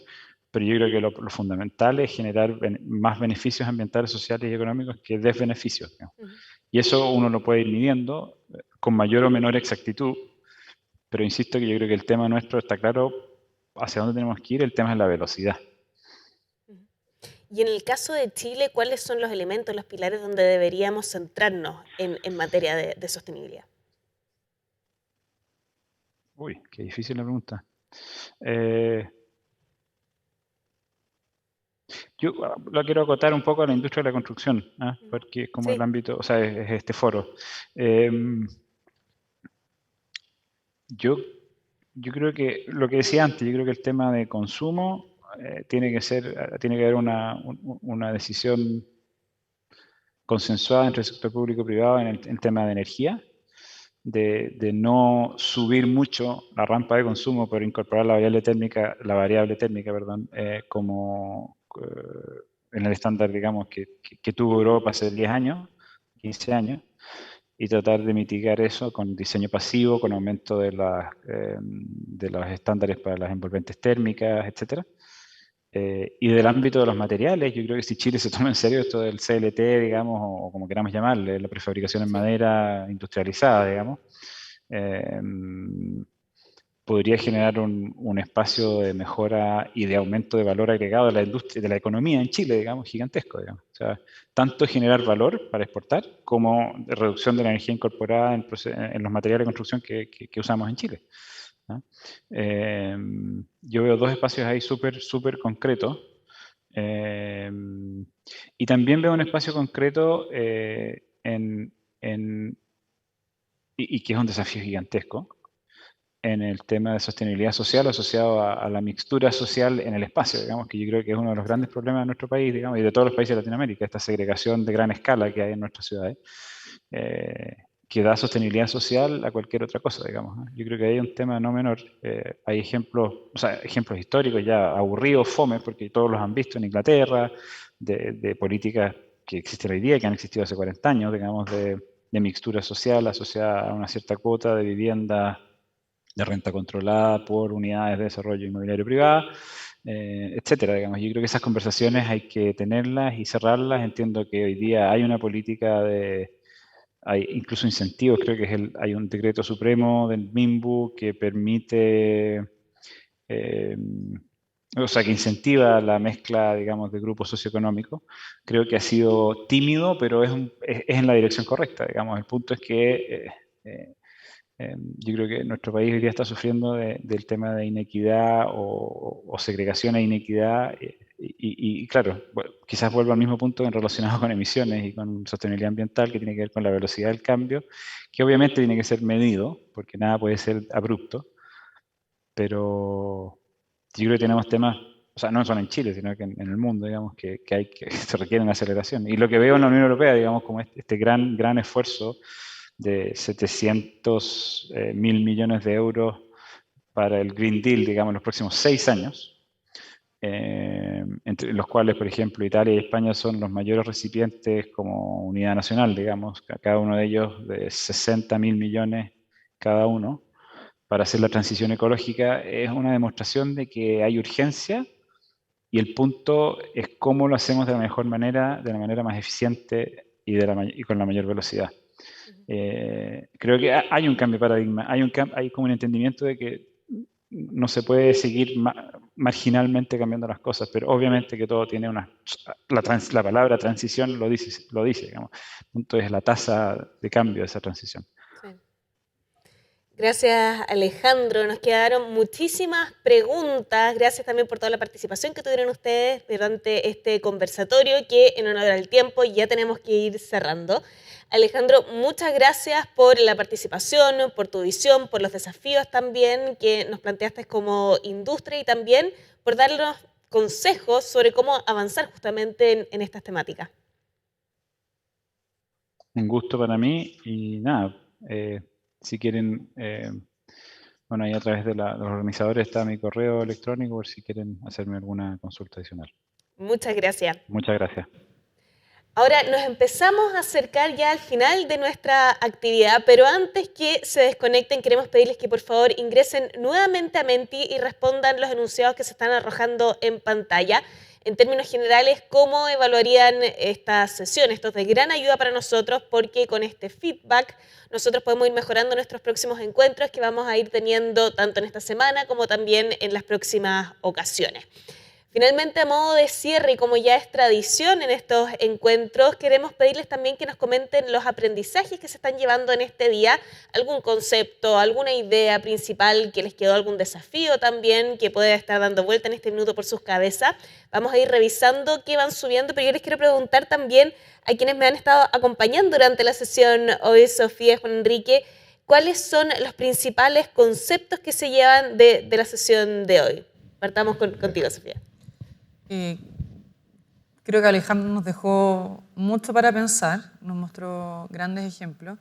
E: pero yo creo que lo fundamental es generar más beneficios ambientales, sociales y económicos que desbeneficios. Y eso uno lo puede ir midiendo con mayor o menor exactitud, pero insisto que yo creo que el tema nuestro está claro hacia dónde tenemos que ir, el tema es la velocidad.
A: Y en el caso de Chile, ¿cuáles son los elementos, los pilares donde deberíamos centrarnos en materia de sostenibilidad?
E: Uy, qué difícil la pregunta. Yo lo quiero acotar un poco a la industria de la construcción, porque es como el ámbito, o sea, es este foro. Yo creo que lo que decía antes, yo creo que el tema de consumo tiene que haber una decisión consensuada entre el sector público y privado en el tema de energía, de no subir mucho la rampa de consumo, pero incorporar la variable térmica, como en el estándar, digamos, que tuvo Europa hace 10 años, 15 años, y tratar de mitigar eso con diseño pasivo, con aumento de los estándares para las envolventes térmicas, etcétera. Y del ámbito de los materiales, yo creo que si Chile se toma en serio esto del CLT, digamos, o como queramos llamarle, la prefabricación en madera industrializada, digamos, podría generar un espacio de mejora y de aumento de valor agregado de la industria, de la economía en Chile, digamos, gigantesco, digamos. O sea, tanto generar valor para exportar como de reducción de la energía incorporada en los materiales de construcción que usamos en Chile. Yo veo dos espacios ahí súper concretos. Y también veo un espacio concreto y que es un desafío gigantesco en el tema de sostenibilidad social asociado a la mixtura social en el espacio, digamos, que yo creo que es uno de los grandes problemas de nuestro país, digamos, y de todos los países de Latinoamérica, esta segregación de gran escala que hay en nuestras ciudades. que da sostenibilidad social a cualquier otra cosa, digamos, ¿no? Yo creo que hay un tema no menor. Hay ejemplos, o sea, ejemplos históricos ya aburridos, fomes, porque todos los han visto en Inglaterra, de políticas que existen hoy día, que han existido hace 40 años, digamos, de mixtura social asociada a una cierta cuota de vivienda de renta controlada por unidades de desarrollo inmobiliario privada, etcétera, digamos. Yo creo que esas conversaciones hay que tenerlas y cerrarlas. Entiendo que hoy día hay una política hay incluso incentivos, creo que hay un decreto supremo del MIMBU que permite, o sea, que incentiva la mezcla, digamos, de grupos socioeconómicos. Creo que ha sido tímido, pero es en la dirección correcta, digamos. El punto es que yo creo que nuestro país hoy día está sufriendo del tema de inequidad o segregación e inequidad y claro, bueno, quizás vuelva al mismo punto en relacionado con emisiones y con sostenibilidad ambiental, que tiene que ver con la velocidad del cambio, que obviamente tiene que ser medido, porque nada puede ser abrupto, pero yo creo que tenemos temas, o sea, no solo en Chile, sino que en el mundo, digamos, que se requieren aceleración. Y lo que veo en la Unión Europea, digamos, como este gran esfuerzo de 700.000 millones de euros para el Green Deal, digamos, en los próximos 6 años, entre los cuales, por ejemplo, Italia y España son los mayores recipientes como unidad nacional, digamos, cada uno de ellos de 60.000 millones cada uno, para hacer la transición ecológica, es una demostración de que hay urgencia y el punto es cómo lo hacemos de la mejor manera, de la manera más eficiente y con la mayor velocidad. Creo que hay un cambio de paradigma, hay como un entendimiento de que no se puede seguir marginalmente cambiando las cosas, pero obviamente que todo tiene la palabra transición lo dice, digamos. El punto es la tasa de cambio de esa transición.
A: Sí. Gracias, Alejandro. Nos quedaron muchísimas preguntas. Gracias también por toda la participación que tuvieron ustedes durante este conversatorio, que en honor al tiempo ya tenemos que ir cerrando. Alejandro, muchas gracias por la participación, por tu visión, por los desafíos también que nos planteaste como industria y también por darnos consejos sobre cómo avanzar justamente en estas temáticas.
E: Un gusto para mí y nada, si quieren, bueno, ahí a través de los organizadores está mi correo electrónico por si quieren hacerme alguna consulta adicional.
A: Muchas gracias.
E: Muchas gracias.
A: Ahora nos empezamos a acercar ya al final de nuestra actividad, pero antes que se desconecten queremos pedirles que por favor ingresen nuevamente a Menti y respondan los enunciados que se están arrojando en pantalla. En términos generales, ¿cómo evaluarían esta sesión? Esto es de gran ayuda para nosotros porque con este feedback nosotros podemos ir mejorando nuestros próximos encuentros que vamos a ir teniendo tanto en esta semana como también en las próximas ocasiones. Finalmente, a modo de cierre y como ya es tradición en estos encuentros, queremos pedirles también que nos comenten los aprendizajes que se están llevando en este día, algún concepto, alguna idea principal que les quedó, algún desafío también que pueda estar dando vuelta en este minuto por sus cabezas. Vamos a ir revisando qué van subiendo, pero yo les quiero preguntar también a quienes me han estado acompañando durante la sesión hoy, Sofía, Juan Enrique, ¿cuáles son los principales conceptos que se llevan de la sesión de hoy? Partamos contigo, Sofía.
C: Creo que Alejandro nos dejó mucho para pensar, nos mostró grandes ejemplos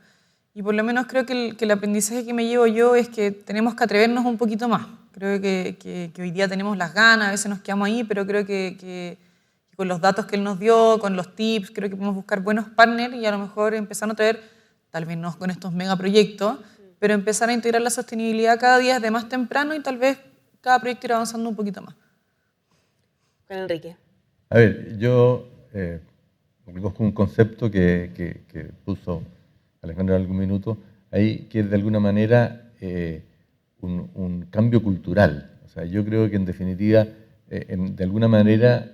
C: y por lo menos creo que el aprendizaje que me llevo yo es que tenemos que atrevernos un poquito más. Creo que hoy día tenemos las ganas, a veces nos quedamos ahí, pero creo que con los datos que él nos dio, con los tips, creo que podemos buscar buenos partners y a lo mejor empezar a traer, tal vez no con estos megaproyectos, pero empezar a integrar la sostenibilidad cada día desde más temprano y tal vez cada proyecto ir avanzando un poquito más.
A: Juan Enrique.
B: A ver, yo conozco un concepto que puso Alejandro en algún minuto, ahí que es de alguna manera un cambio cultural. O sea, yo creo que en definitiva, de alguna manera,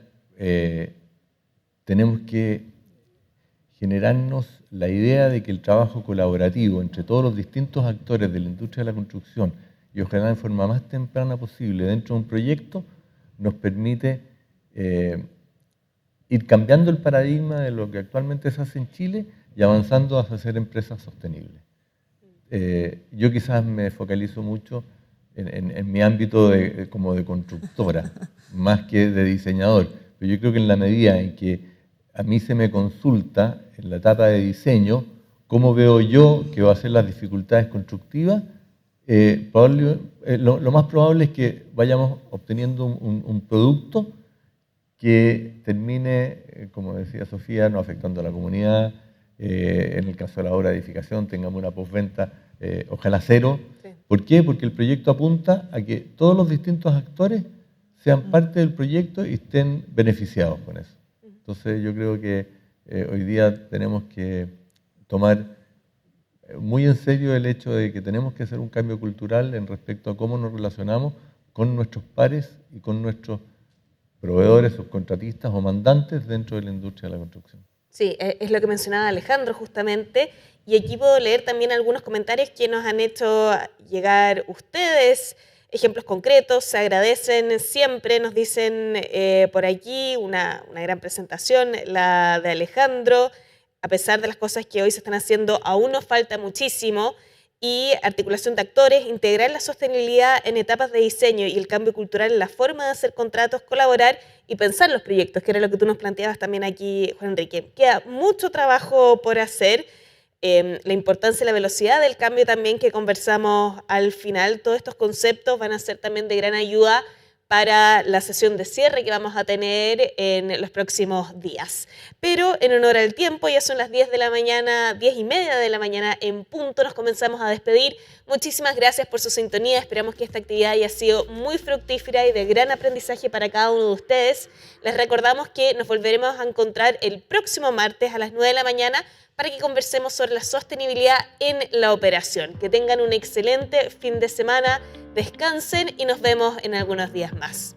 B: tenemos que generarnos la idea de que el trabajo colaborativo entre todos los distintos actores de la industria de la construcción y ojalá en forma más temprana posible dentro de un proyecto nos permite ir cambiando el paradigma de lo que actualmente se hace en Chile y avanzando hacia ser empresas sostenibles. Yo quizás me focalizo mucho en mi ámbito como de constructora, más que de diseñador, pero yo creo que en la medida en que a mí se me consulta en la etapa de diseño cómo veo yo que va a ser las dificultades constructivas, lo más probable es que vayamos obteniendo un producto que termine, como decía Sofía, no afectando a la comunidad. En el caso de la obra de edificación, tengamos una postventa, ojalá cero.
A: Sí.
B: ¿Por qué? Porque el proyecto apunta a que todos los distintos actores sean parte del proyecto y estén beneficiados con eso. Entonces yo creo que hoy día tenemos que tomar muy en serio el hecho de que tenemos que hacer un cambio cultural en respecto a cómo nos relacionamos con nuestros pares y con nuestros proveedores, subcontratistas o mandantes dentro de la industria de la construcción.
A: Sí, es lo que mencionaba Alejandro justamente, y aquí puedo leer también algunos comentarios que nos han hecho llegar ustedes, ejemplos concretos, se agradecen siempre, nos dicen por aquí una gran presentación, la de Alejandro, a pesar de las cosas que hoy se están haciendo, aún nos falta muchísimo, y articulación de actores, integrar la sostenibilidad en etapas de diseño y el cambio cultural en la forma de hacer contratos, colaborar y pensar los proyectos, que era lo que tú nos planteabas también aquí, Juan Enrique. Queda mucho trabajo por hacer, la importancia y la velocidad del cambio también que conversamos al final, todos estos conceptos van a ser también de gran ayuda para la sesión de cierre que vamos a tener en los próximos días. Pero en honor al tiempo, ya son las 10 de la mañana, 10:30 de la mañana en punto, nos comenzamos a despedir. Muchísimas gracias por su sintonía, esperamos que esta actividad haya sido muy fructífera y de gran aprendizaje para cada uno de ustedes. Les recordamos que nos volveremos a encontrar el próximo martes a las 9 de la mañana para que conversemos sobre la sostenibilidad en la operación. Que tengan un excelente fin de semana, descansen y nos vemos en algunos días más.